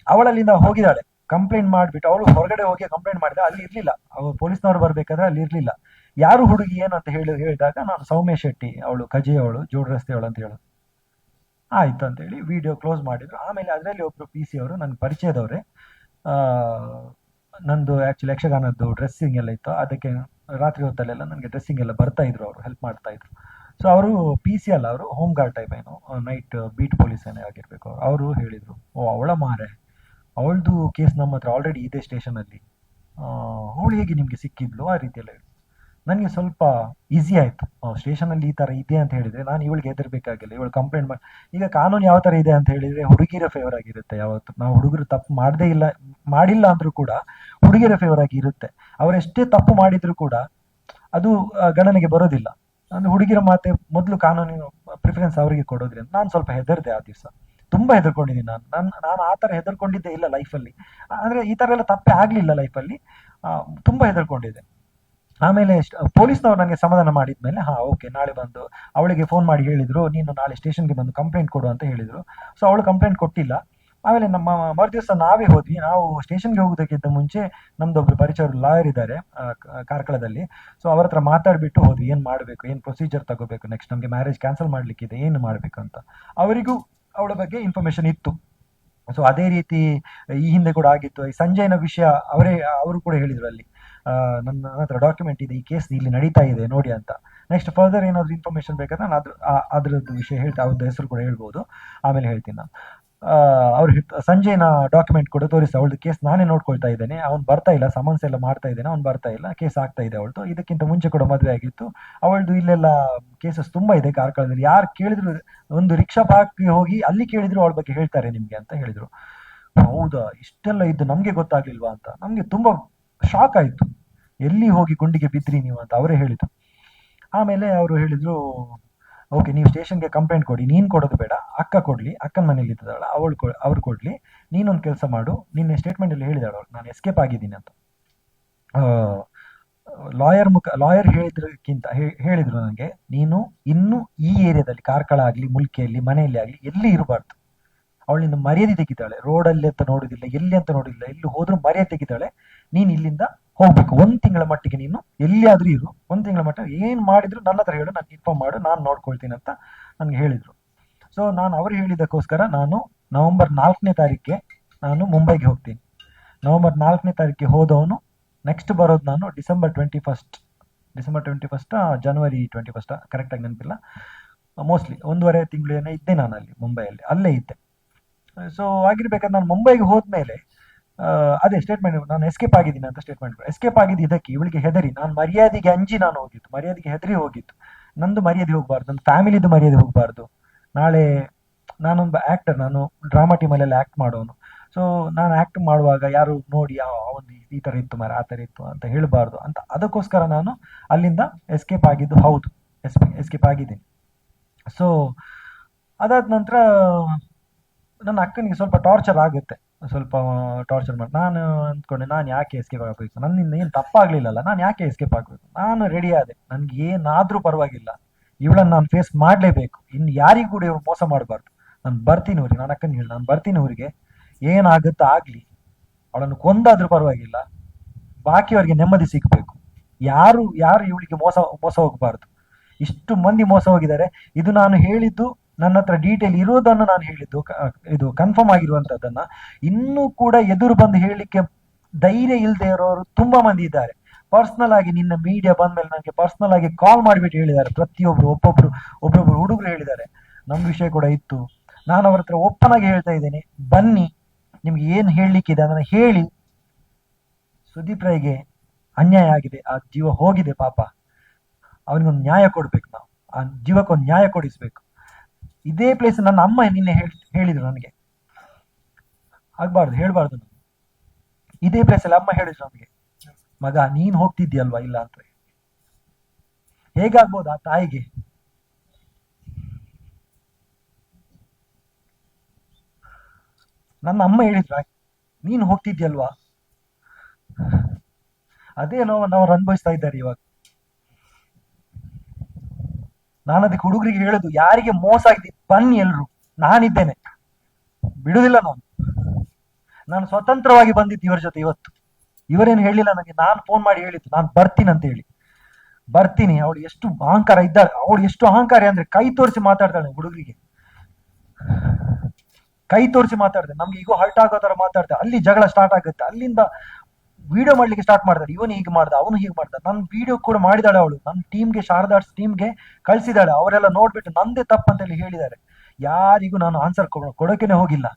ಅವಳಲ್ಲಿಂದ ಹೋಗಿದ್ದಾಳೆ, ಕಂಪ್ಲೇಂಟ್ ಮಾಡಿಬಿಟ್ಟು ಅವಳು ಹೊರಗಡೆ ಹೋಗಿ ಕಂಪ್ಲೇಂಟ್ ಮಾಡಿದ. ಅಲ್ಲಿ ಇರ್ಲಿಲ್ಲ, ಅವ್ರು ಪೊಲೀಸ್ನವ್ರು ಬರ್ಬೇಕಾದ್ರೆ ಅಲ್ಲಿ ಇರ್ಲಿಲ್ಲ. ಯಾರು ಹುಡುಗಿ ಏನು ಅಂತ ಹೇಳಿದಾಗ ನಾನು ಸೌಮ್ಯ ಶೆಟ್ಟಿ, ಅವಳು ಕಜೆ, ಅವಳು ಜೋಡ್ ರಸ್ತೆ ಅವಳು ಅಂತ ಹೇಳೋದು. ಆಯ್ತು ಅಂತೇಳಿ ವಿಡಿಯೋ ಕ್ಲೋಸ್ ಮಾಡಿದ್ರು. ಆಮೇಲೆ ಅದರಲ್ಲಿ ಒಬ್ರು PC ಅವರು ನನಗೆ ಪರಿಚಯದವ್ರೆ, ನಂದು ಆ್ಯಕ್ಚುಲಿ ಯಕ್ಷಗಾನದ್ದು ಡ್ರೆಸ್ಸಿಂಗ್ ಎಲ್ಲ ಇತ್ತು, ಅದಕ್ಕೆ ರಾತ್ರಿ ಹೊತ್ತಲ್ಲೆಲ್ಲ ನನಗೆ ಡ್ರೆಸ್ಸಿಂಗ್ ಎಲ್ಲ ಬರ್ತಾ ಇದ್ರು, ಅವರು ಹೆಲ್ಪ್ ಮಾಡ್ತಾ ಇದ್ರು. ಸೊ ಅವರು PC ಅಲ್ಲ, ಅವರು ಹೋಮ್ ಗಾರ್ಡ್ ಟೈಪ್ ಏನೋ, ನೈಟ್ ಬೀಟ್ ಪೊಲೀಸ್ ಏನೇ ಆಗಿರ್ಬೇಕು. ಅವರು ಹೇಳಿದರು, ಓ ಅವಳ ಮಾರೆ, ಅವಳದು ಕೇಸ್ ನಮ್ಮ ಹತ್ರ ಆಲ್ರೆಡಿ ಇದೆ ಸ್ಟೇಷನಲ್ಲಿ, ಅವಳು ಹೇಗೆ ನಿಮಗೆ ಸಿಕ್ಕಿದ್ಲು ಆ ರೀತಿಯೆಲ್ಲ ಹೇಳಿ. ನನಗೆ ಸ್ವಲ್ಪ ಈಸಿ ಆಯಿತು, ಸ್ಟೇಷನಲ್ಲಿ ಈ ಥರ ಇದೆ ಅಂತ ಹೇಳಿದರೆ ನಾನು ಇವಳಿಗೆ ಹೆದರ್ಬೇಕಾಗಿಲ್ಲ, ಇವಳು ಕಂಪ್ಲೇಂಟ್ ಮಾಡಿ. ಈಗ ಕಾನೂನು ಯಾವ ಥರ ಇದೆ ಅಂತ ಹೇಳಿದರೆ ಹುಡುಗಿರ ಫೇವರ್ ಆಗಿರುತ್ತೆ ಯಾವತ್ತು. ನಾವು ಹುಡುಗರು ತಪ್ಪು ಮಾಡಿಲ್ಲ ಅಂದರೂ ಕೂಡ ಹುಡುಗಿರ ಫೇವರ್ ಆಗಿ ಇರುತ್ತೆ. ಅವರೆಷ್ಟೇ ತಪ್ಪು ಮಾಡಿದರೂ ಕೂಡ ಅದು ಗಣನೆಗೆ ಬರೋದಿಲ್ಲ. ಅಂದರೆ ಹುಡುಗಿರ ಮಾತೆ ಮೊದಲು ಕಾನೂನಿನ ಪ್ರಿಫರೆನ್ಸ್ ಅವರಿಗೆ ಕೊಡೋದ್ರಿಂದ ನಾನು ಸ್ವಲ್ಪ ಹೆದರ್ದೆ ಆ ದಿವಸ, ತುಂಬ ಹೆದರ್ಕೊಂಡಿದ್ದೀನಿ ನಾನು ಆ ಥರ ಹೆದರ್ಕೊಂಡಿದ್ದೆ ಇಲ್ಲ ಲೈಫಲ್ಲಿ. ಅಂದರೆ ಈ ಥರ ಎಲ್ಲ ತಪ್ಪೇ ಆಗಲಿಲ್ಲ ಲೈಫಲ್ಲಿ, ತುಂಬ ಹೆದರ್ಕೊಂಡಿದ್ದೆ. ಆಮೇಲೆ ಪೊಲೀಸ್ನವ್ರು ನನಗೆ ಸಮಾಧಾನ ಮಾಡಿದ್ಮೇಲೆ, ಓಕೆ ನಾಳೆ ಬಂದು ಅವಳಿಗೆ ಫೋನ್ ಮಾಡಿ ಹೇಳಿದ್ರು, ನೀನು ನಾಳೆ ಸ್ಟೇಷನ್ಗೆ ಬಂದು ಕಂಪ್ಲೇಂಟ್ ಕೊಡು ಅಂತ ಹೇಳಿದ್ರು. ಸೊ ಅವಳು ಕಂಪ್ಲೇಂಟ್ ಕೊಟ್ಟಿಲ್ಲ. ಆಮೇಲೆ ನಮ್ಮ ಮರುದಿವಸ ನಾವೇ ಹೋದ್ವಿ. ನಾವು ಸ್ಟೇಷನ್ಗೆ ಹೋಗೋದಕ್ಕಿಂತ ಮುಂಚೆ ನಮ್ದೊಬ್ರು ಪರಿಚಯ ಲಾಯರ್ ಇದ್ದಾರೆ ಕಾರ್ಕಳದಲ್ಲಿ. ಸೊ ಅವ್ರ ಹತ್ರ ಮಾತಾಡ್ಬಿಟ್ಟು ಹೋದ್ವಿ, ಏನ್ ಮಾಡ್ಬೇಕು, ಏನ್ ಪ್ರೊಸೀಜರ್ ತಗೋಬೇಕು, ನೆಕ್ಸ್ಟ್ ನಮ್ಗೆ ಮ್ಯಾರೇಜ್ ಕ್ಯಾನ್ಸಲ್ ಮಾಡ್ಲಿಕ್ಕಿದೆ, ಏನು ಮಾಡ್ಬೇಕು ಅಂತ. ಅವರಿಗೂ ಅವಳ ಬಗ್ಗೆ ಇನ್ಫಾರ್ಮೇಶನ್ ಇತ್ತು. ಸೊ ಅದೇ ರೀತಿ ಈ ಹಿಂದೆ ಕೂಡ ಆಗಿತ್ತು. ಈ ಸಂಜಯನ ವಿಷಯ ಅವರು ಕೂಡ ಹೇಳಿದ್ರು ಅಲ್ಲಿ, ನನ್ನ ಹತ್ರ ಡಾಕ್ಯುಮೆಂಟ್ ಇದೆ, ಈ ಕೇಸ್ ಇಲ್ಲಿ ನಡೀತಾ ಇದೆ ನೋಡಿ ಅಂತ. ನೆಕ್ಸ್ಟ್ ಫರ್ದರ್ ಏನಾದ್ರು ಇನ್ಫಾರ್ಮೇಶನ್ ಬೇಕಾದ್ರೆ ನಾನು ಅದ್ರದ್ದು ವಿಷಯ ಹೇಳ್ತಾ, ಅವ್ರದ್ದು ಹೆಸರು ಕೂಡ ಹೇಳ್ಬೋದು, ಆಮೇಲೆ ಹೇಳ್ತೀನಿ ನಾನು. ಅವ್ರು ಸಂಜಯ್ನ ಡಾಕ್ಯುಮೆಂಟ್ ಕೂಡ ತೋರಿಸ್ತಾ, ಅವಳದು ಕೇಸ್ ನಾನೇ ನೋಡ್ಕೊಳ್ತಾ ಇದ್ದೇನೆ, ಅವ್ನು ಬರ್ತಾ ಇಲ್ಲ, ಸಮನ್ಸ್ ಎಲ್ಲ ಮಾಡ್ತಾ ಇದ್ದೇನೆ, ಅವ್ನು ಬರ್ತಾ ಇಲ್ಲ, ಕೇಸ್ ಆಗ್ತಾ ಇದೆ ಅವಳದು. ಇದಕ್ಕಿಂತ ಮುಂಚೆ ಕೂಡ ಮದುವೆ ಆಗಿತ್ತು ಅವಳದು. ಇಲ್ಲೆಲ್ಲ ಕೇಸಸ್ ತುಂಬಾ ಇದೆ ಕಾರ್ಕಳದಲ್ಲಿ, ಯಾರು ಕೇಳಿದ್ರು, ಒಂದು ರಿಕ್ಷಾ ಪಾರ್ಕ್ಗೆ ಹೋಗಿ ಅಲ್ಲಿ ಕೇಳಿದ್ರು ಅವಳ ಬಗ್ಗೆ ಹೇಳ್ತಾರೆ ನಿಮ್ಗೆ ಅಂತ ಹೇಳಿದ್ರು. ಹೌದಾ, ಇಷ್ಟೆಲ್ಲ ಇದ್ದು ನಮ್ಗೆ ಗೊತ್ತಾಗ್ಲಿಲ್ವಾ ಅಂತ ನಮ್ಗೆ ತುಂಬಾ ಶಾಕ್ ಆಯ್ತು. ಎಲ್ಲಿ ಹೋಗಿ ಗುಂಡಿಗೆ ಬಿದ್ರಿ ನೀವು ಅಂತ ಅವರೇ ಹೇಳಿದ್ರು. ಆಮೇಲೆ ಅವರು ಹೇಳಿದ್ರು, ಓಕೆ ನೀವು ಸ್ಟೇಷನ್ಗೆ ಕಂಪ್ಲೇಂಟ್ ಕೊಡಿ, ನೀನ್ ಕೊಡೋದು ಬೇಡ, ಅಕ್ಕ ಕೊಡ್ಲಿ, ಅಕ್ಕನ ಮನೇಲಿ ಇದ್ದದಾಳ ಅವ್ರು ಕೊಡ್ಲಿ, ನೀನೊಂದು ಕೆಲಸ ಮಾಡು, ನಿನ್ನೆ ಸ್ಟೇಟ್ಮೆಂಟ್ ಅಲ್ಲಿ ಹೇಳಿದಾಳ ಅವಳು ನಾನು ಎಸ್ಕೇಪ್ ಆಗಿದ್ದೀನಿ ಅಂತ. ಲಾಯರ್ ಹೇಳಿದ್ರು ನನಗೆ, ನೀನು ಇನ್ನು ಈ ಏರಿಯಾದಲ್ಲಿ ಕಾರ್ಕಳ ಆಗ್ಲಿ, ಮುಲ್ಕಿಯಲ್ಲಿ, ಮನೆಯಲ್ಲಿ ಆಗ್ಲಿ ಎಲ್ಲಿ ಇರಬಾರ್ದು. ಅವಳಿಂದ ಮರ್ಯಾದೆ ತೆಗಿತಾಳೆ, ರೋಡಲ್ಲಿ ಅಂತ ನೋಡುದಿಲ್ಲ, ಎಲ್ಲಿ ಅಂತ ನೋಡುದಿಲ್ಲ, ಎಲ್ಲಿ ಹೋದ್ರೂ ಮರ್ಯಾದೆ ತೆಗಿತಾಳೆ. ನೀನ್ ಇಲ್ಲಿಂದ ಹೋಗ್ಬೇಕು, 1 ತಿಂಗಳ ಮಟ್ಟಿಗೆ ನೀನು ಎಲ್ಲಿಯಾದ್ರೂ ಇರು, 1 ತಿಂಗಳ ಮಟ್ಟ ಏನ್ ಮಾಡಿದ್ರು ನನ್ನ ಹತ್ರ ಹೇಳು, ನಾನು ಇನ್ಫಾರ್ಮ್ ಮಾಡು, ನಾನು ನೋಡ್ಕೊಳ್ತೀನಿ ಅಂತ ನನ್ಗೆ ಹೇಳಿದ್ರು. ಸೊ ನಾನು ಅವ್ರು ಹೇಳಿದಕ್ಕೋಸ್ಕರ ನಾನು ನವೆಂಬರ್ 4ನೇ ತಾರೀಕಿಗೆ ನಾನು ಮುಂಬೈಗೆ ಹೋಗ್ತೀನಿ. ನವೆಂಬರ್ 4ನೇ ತಾರೀಕಿಗೆ ಹೋದವನು ನೆಕ್ಸ್ಟ್ ಬರೋದು ನಾನು ಡಿಸೆಂಬರ್ 21 ಜನವರಿ 21 ಕರೆಕ್ಟಾಗಿ ನೆನಪಿಲ್ಲ, ಮೋಸ್ಟ್ಲಿ 1.5 ತಿಂಗಳು ಏನೋ ಇದ್ದೆ ನಾನು ಅಲ್ಲಿ ಮುಂಬೈಯಲ್ಲಿ, ಅಲ್ಲೇ ಇದ್ದೆ. ಸೊ ಆಗಿರ್ಬೇಕಾದ್ರೆ ನಾನು ಮುಂಬೈಗೆ ಹೋದ್ಮೇಲೆ ಅದೇ ಸ್ಟೇಟ್ಮೆಂಟ್, ನಾನು ಎಸ್ಕೇಪ್ ಆಗಿದ್ದೀನಿ ಅಂತ ಸ್ಟೇಟ್ಮೆಂಟ್. ಎಸ್ಕೇಪ್ ಆಗಿದ್ದು ಇದಕ್ಕೆ, ಇವಳಿಗೆ ಹೆದರಿ, ನಾನು ಮರ್ಯಾದೆಗೆ ಅಂಜಿ ನಾನು ಹೋಗಿತ್ತು, ಮರ್ಯಾದೆಗೆ ಹೆದರಿ ಹೋಗಿತ್ತು. ನಂದು ಮರ್ಯಾದೆ ಹೋಗ್ಬಾರ್ದು, ನನ್ನ ಫ್ಯಾಮಿಲಿದು ಮರ್ಯಾದೆ ಹೋಗ್ಬಾರ್ದು. ನಾಳೆ ನಾನೊಂದು ಆಕ್ಟರ್, ನಾನು ಡ್ರಾಮಾ ಟೀಮಲ್ಲೆಲ್ಲ ಆಕ್ಟ್ ಮಾಡೋನು. ಸೊ ನಾನು ಆಕ್ಟ್ ಮಾಡುವಾಗ ಯಾರು ನೋಡಿ ಅವನು ಈ ತರ ಇತ್ತು ಆ ತರ ಇತ್ತು ಅಂತ ಹೇಳಬಾರ್ದು ಅಂತ, ಅದಕ್ಕೋಸ್ಕರ ನಾನು ಅಲ್ಲಿಂದ ಎಸ್ಕೇಪ್ ಆಗಿದ್ದು. ಹೌದು, ಎಸ್ಕೇಪ್ ಆಗಿದ್ದೀನಿ. ಸೊ ಅದಾದ ನಂತರ ನನ್ನ ಅಕ್ಕನಿಗೆ ಸ್ವಲ್ಪ ಟಾರ್ಚರ್ ಆಗುತ್ತೆ, ಸ್ವಲ್ಪ ಟಾರ್ಚರ್ ಮಾಡಿ. ನಾನು ಅಂದ್ಕೊಂಡೆ, ನಾನು ಯಾಕೆ ಎಸ್ಕೇಪ್ ಆಗಬೇಕು, ನನ್ನಿಂದ ಏನು ತಪ್ಪಾಗ್ಲಿಲ್ಲಲ್ಲ, ನಾನು ಯಾಕೆ ಎಸ್ಕೇಪ್ ಆಗಬೇಕು. ನಾನು ರೆಡಿ ಆದೆ, ನನ್ಗೆ ಏನಾದ್ರೂ ಪರವಾಗಿಲ್ಲ, ಇವಳನ್ನ ನಾನು ಫೇಸ್ ಮಾಡ್ಲೇಬೇಕು, ಇನ್ನು ಯಾರಿಗೂ ಕೂಡ ಇವಳು ಮೋಸ ಮಾಡಬಾರ್ದು. ನಾನು ಬರ್ತೀನಿ ಊರಿಗೆ, ನಾನು ಅಕ್ಕನಿಗೆ ಹೇಳಿ ನಾನು ಬರ್ತೀನಿ ಊರಿಗೆ, ಏನಾಗುತ್ತಾ ಆಗ್ಲಿ, ಅವಳನ್ನು ಕೊಂದಾದ್ರೂ ಪರವಾಗಿಲ್ಲ, ಬಾಕಿಯವರಿಗೆ ನೆಮ್ಮದಿ ಸಿಗ್ಬೇಕು. ಯಾರು ಇವಳಿಗೆ ಮೋಸ ಹೋಗಬಾರ್ದು. ಇಷ್ಟು ಮಂದಿ ಮೋಸ ಹೋಗಿದ್ದಾರೆ. ಇದು ನಾನು ಹೇಳಿದ್ದು, ನನ್ನ ಹತ್ರ ಡೀಟೇಲ್ ಇರೋದನ್ನು ನಾನು ಹೇಳಿದ್ದು, ಇದು ಕನ್ಫರ್ಮ್ ಆಗಿರುವಂತದ್ದನ್ನ. ಇನ್ನೂ ಕೂಡ ಎದುರು ಬಂದು ಹೇಳಲಿಕ್ಕೆ ಧೈರ್ಯ ಇಲ್ಲದೆ ಇರೋರು ತುಂಬಾ ಮಂದಿ ಇದ್ದಾರೆ. ಪರ್ಸನಲ್ ಆಗಿ ನಿನ್ನ ಮೀಡಿಯಾ ಬಂದ್ಮೇಲೆ ನನಗೆ ಪರ್ಸನಲ್ ಆಗಿ ಕಾಲ್ ಮಾಡಿಬಿಟ್ಟು ಹೇಳಿದ್ದಾರೆ ಪ್ರತಿಯೊಬ್ರು, ಒಬ್ಬೊಬ್ರು ಹುಡುಗರು ಹೇಳಿದ್ದಾರೆ. ನಮ್ ವಿಷಯ ಕೂಡ ಇತ್ತು, ನಾನು ಅವ್ರ ಹತ್ರ ಓಪನ್ ಆಗಿ ಹೇಳ್ತಾ ಇದ್ದೇನೆ, ಬನ್ನಿ ನಿಮ್ಗೆ ಏನ್ ಹೇಳಲಿಕ್ಕಿದೆ ಅದನ್ನ ಹೇಳಿ. ಸುದೀಪ್ ರೈಗೆ ಅನ್ಯಾಯ ಆಗಿದೆ, ಆ ಜೀವ ಹೋಗಿದೆ ಪಾಪ, ಅವನಿಗೊಂದು ನ್ಯಾಯ ಕೊಡ್ಬೇಕು, ನಾವು ಆ ಜೀವಕ್ಕೊಂದು ನ್ಯಾಯ ಕೊಡಿಸ್ಬೇಕು. ಇದೇ ಪ್ಲೇಸ್ ನನ್ನ ಅಮ್ಮ ನಿನ್ನೆ ಹೇಳಿದ್ರು ನನಗೆ, ಆಗ್ಬಾರ್ದು ಹೇಳ್ಬಾರ್ದು, ಇದೇ ಪ್ಲೇಸ್ ಅಲ್ಲಿ ಅಮ್ಮ ಹೇಳಿದ್ರು ನನಗೆ, ಮಗ ನೀನ್ ಹೋಗ್ತಿದ್ಯಲ್ವಾ ಇಲ್ಲ ಅಂತ. ಹೇಗಾಗ್ಬೋದು ಆ ತಾಯಿಗೆ? ನನ್ನ ಅಮ್ಮ ಹೇಳಿದ್ರ, ನೀನ್ ಹೋಗ್ತಿದ್ಯಲ್ವಾ, ಅದೇ ನೋವನ್ನು ಅವ್ರು ಅನುಭವಿಸ್ತಾ ಇದ್ದಾರೆ ಇವಾಗ. ನಾನು ಅದಕ್ಕೆ ಹುಡುಗರಿಗೆ ಹೇಳುದು, ಯಾರಿಗೆ ಮೋಸ ಆಗಿದೆ ಬನ್ನಿ ಎಲ್ರು, ನಾನಿದ್ದೇನೆ, ಬಿಡುದಿಲ್ಲ. ನಾನು ಸ್ವತಂತ್ರವಾಗಿ ಬಂದಿದ್ದು ಇವರ ಜೊತೆ. ಇವರೇನು ಹೇಳಿಲ್ಲ ನನಗೆ, ನಾನು ಫೋನ್ ಮಾಡಿ ಹೇಳಿದ್ದು ನಾನು ಬರ್ತೀನಿ ಅಂತ ಹೇಳಿ. ಬರ್ತೀನಿ. ಅವಳು ಎಷ್ಟು ಅಹಂಕಾರ ಇದ್ದಾಳೆ, ಅವಳು ಎಷ್ಟು ಅಹಂಕಾರಿ ಅಂದ್ರೆ ಕೈ ತೋರಿಸಿ ಮಾತಾಡ್ತಾಳೆ ಹುಡುಗರಿಗೆ, ಕೈ ತೋರಿಸಿ ಮಾತಾಡ್ತಾರೆ. ನಮ್ಗೆ ಈಗೋ ಹರ್ಟ್ ಆಗೋ ತರ ಮಾತಾಡ್ತಾರೆ. ಅಲ್ಲಿ ಜಗಳ ಸ್ಟಾರ್ಟ್ ಆಗುತ್ತೆ. ಅಲ್ಲಿಂದ ವಿಡಿಯೋ ಮಾಡ್ಲಿಕ್ಕೆ ಸ್ಟಾರ್ಟ್ ಮಾಡ್ತಾರೆ, ಇವನು ಹೀಗೆ ಮಾಡ್ದ, ಅವನು ಹೀಗೆ ಮಾಡ್ದ. ನನ್ನ ವಿಡಿಯೋ ಕೂಡ ಮಾಡಿದಾಳೆ ಅವಳು, ನನ್ನ ಟೀಮ್ಗೆ, ಶಾರದಾರ್ಸ್ ಟೀಮ್ಗೆ ಕಳ್ಸಿದಾಳೆ. ಅವರೆಲ್ಲ ನೋಡ್ಬಿಟ್ಟು ನಂದೇ ತಪ್ಪಂತ ಹೇಳಿ ಹೇಳಿದ್ದಾರೆ. ಯಾರಿಗೂ ನಾನು ಆನ್ಸರ್ ಕೊಡೋಕೆನೆ ಹೋಗಿಲ್ಲ.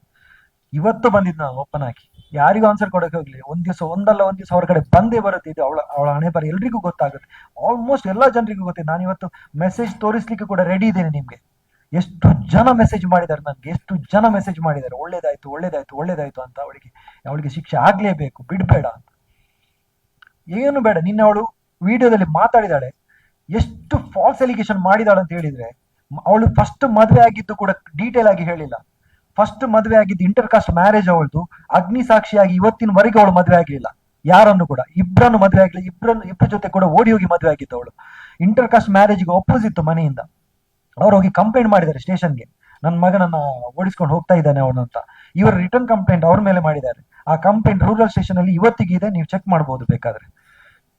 ಇವತ್ತು ಬಂದಿದ್ದು ನಾನು ಓಪನ್ ಹಾಕಿ, ಯಾರಿಗೂ ಆನ್ಸರ್ ಕೊಡೋಕೆ ಹೋಗ್ಲಿ. ಒಂದ್ ದಿವಸ ಹೊರಗಡೆ ಬಂದೇ ಬರುತ್ತೆ. ಇದು ಅವಳ ಹಣೆ ಬರ ಎಲ್ರಿಗೂ ಗೊತ್ತಾಗುತ್ತೆ, ಆಲ್ಮೋಸ್ಟ್ ಎಲ್ಲಾ ಜನರಿಗೂ ಗೊತ್ತಿದೆ. ನಾನು ಇವತ್ತು ಮೆಸೇಜ್ ತೋರಿಸ್ಲಿಕ್ಕೆ ಕೂಡ ರೆಡಿ ಇದ್ದೇನೆ ನಿಮ್ಗೆ. ಎಷ್ಟು ಜನ ಮೆಸೇಜ್ ಮಾಡಿದ್ದಾರೆ ನನ್ಗೆ, ಎಷ್ಟು ಜನ ಮೆಸೇಜ್ ಮಾಡಿದ್ದಾರೆ, ಒಳ್ಳೇದಾಯ್ತು ಅಂತ. ಅವಳಿಗೆ ಶಿಕ್ಷೆ ಆಗ್ಲೇಬೇಕು, ಬಿಡ್ಬೇಡ ಅಂತ. ಏನು ಬೇಡ. ನಿನ್ನೆ ಅವಳು ವಿಡಿಯೋದಲ್ಲಿ ಮಾತಾಡಿದಾಳೆ, ಎಷ್ಟು ಫಾಲ್ಸ್ ಎಲಿಗೇಷನ್ ಮಾಡಿದಾಳೆ ಅಂತ ಹೇಳಿದ್ರೆ, ಅವಳು ಫಸ್ಟ್ ಮದುವೆ ಆಗಿದ್ದು ಕೂಡ ಡೀಟೇಲ್ ಆಗಿ ಹೇಳಿಲ್ಲ. ಫಸ್ಟ್ ಮದುವೆ ಆಗಿದ್ದು ಇಂಟರ್ ಕಾಸ್ಟ್ ಮ್ಯಾರೇಜ್ ಅವಳದು. ಅಗ್ನಿ ಸಾಕ್ಷಿಯಾಗಿ ಇವತ್ತಿನವರೆಗೆ ಅವಳು ಮದುವೆ ಆಗ್ಲಿಲ್ಲ ಯಾರನ್ನು ಕೂಡ, ಇಬ್ಬರನ್ನು ಮದುವೆ ಆಗ್ಲಿಲ್ಲ. ಇಬ್ಬರ ಜೊತೆ ಕೂಡ ಓಡಿ ಹೋಗಿ ಮದುವೆ ಆಗಿದ್ದು ಅವಳು. ಇಂಟರ್ ಕಾಸ್ಟ್ ಮ್ಯಾರೇಜ್ಗೆ ಒಪ್ಪೋಸ್ ಇತ್ತು ಮನೆಯಿಂದ. ಅವ್ರು ಹೋಗಿ ಕಂಪ್ಲೇಂಟ್ ಮಾಡಿದ್ದಾರೆ ಸ್ಟೇಷನ್ಗೆ. ನನ್ನ ಮಗನನ್ನ ಓಡಿಸ್ಕೊಂಡು ಹೋಗ್ತಾ ಇದ್ದಾನೆ ಅವನು ಅಂತ. ಇವರು ರಿಟರ್ನ್ ಕಂಪ್ಲೇಂಟ್ ಅವ್ರ ಮೇಲೆ ಮಾಡಿದ್ದಾರೆ. ಆ ಕಂಪ್ಲೇಂಟ್ ರೂರಲ್ ಸ್ಟೇಷನ್ ಅಲ್ಲಿ ಇವತ್ತಿಗೆ ಇದೆ, ನೀವು ಚೆಕ್ ಮಾಡಬಹುದು ಬೇಕಾದ್ರೆ.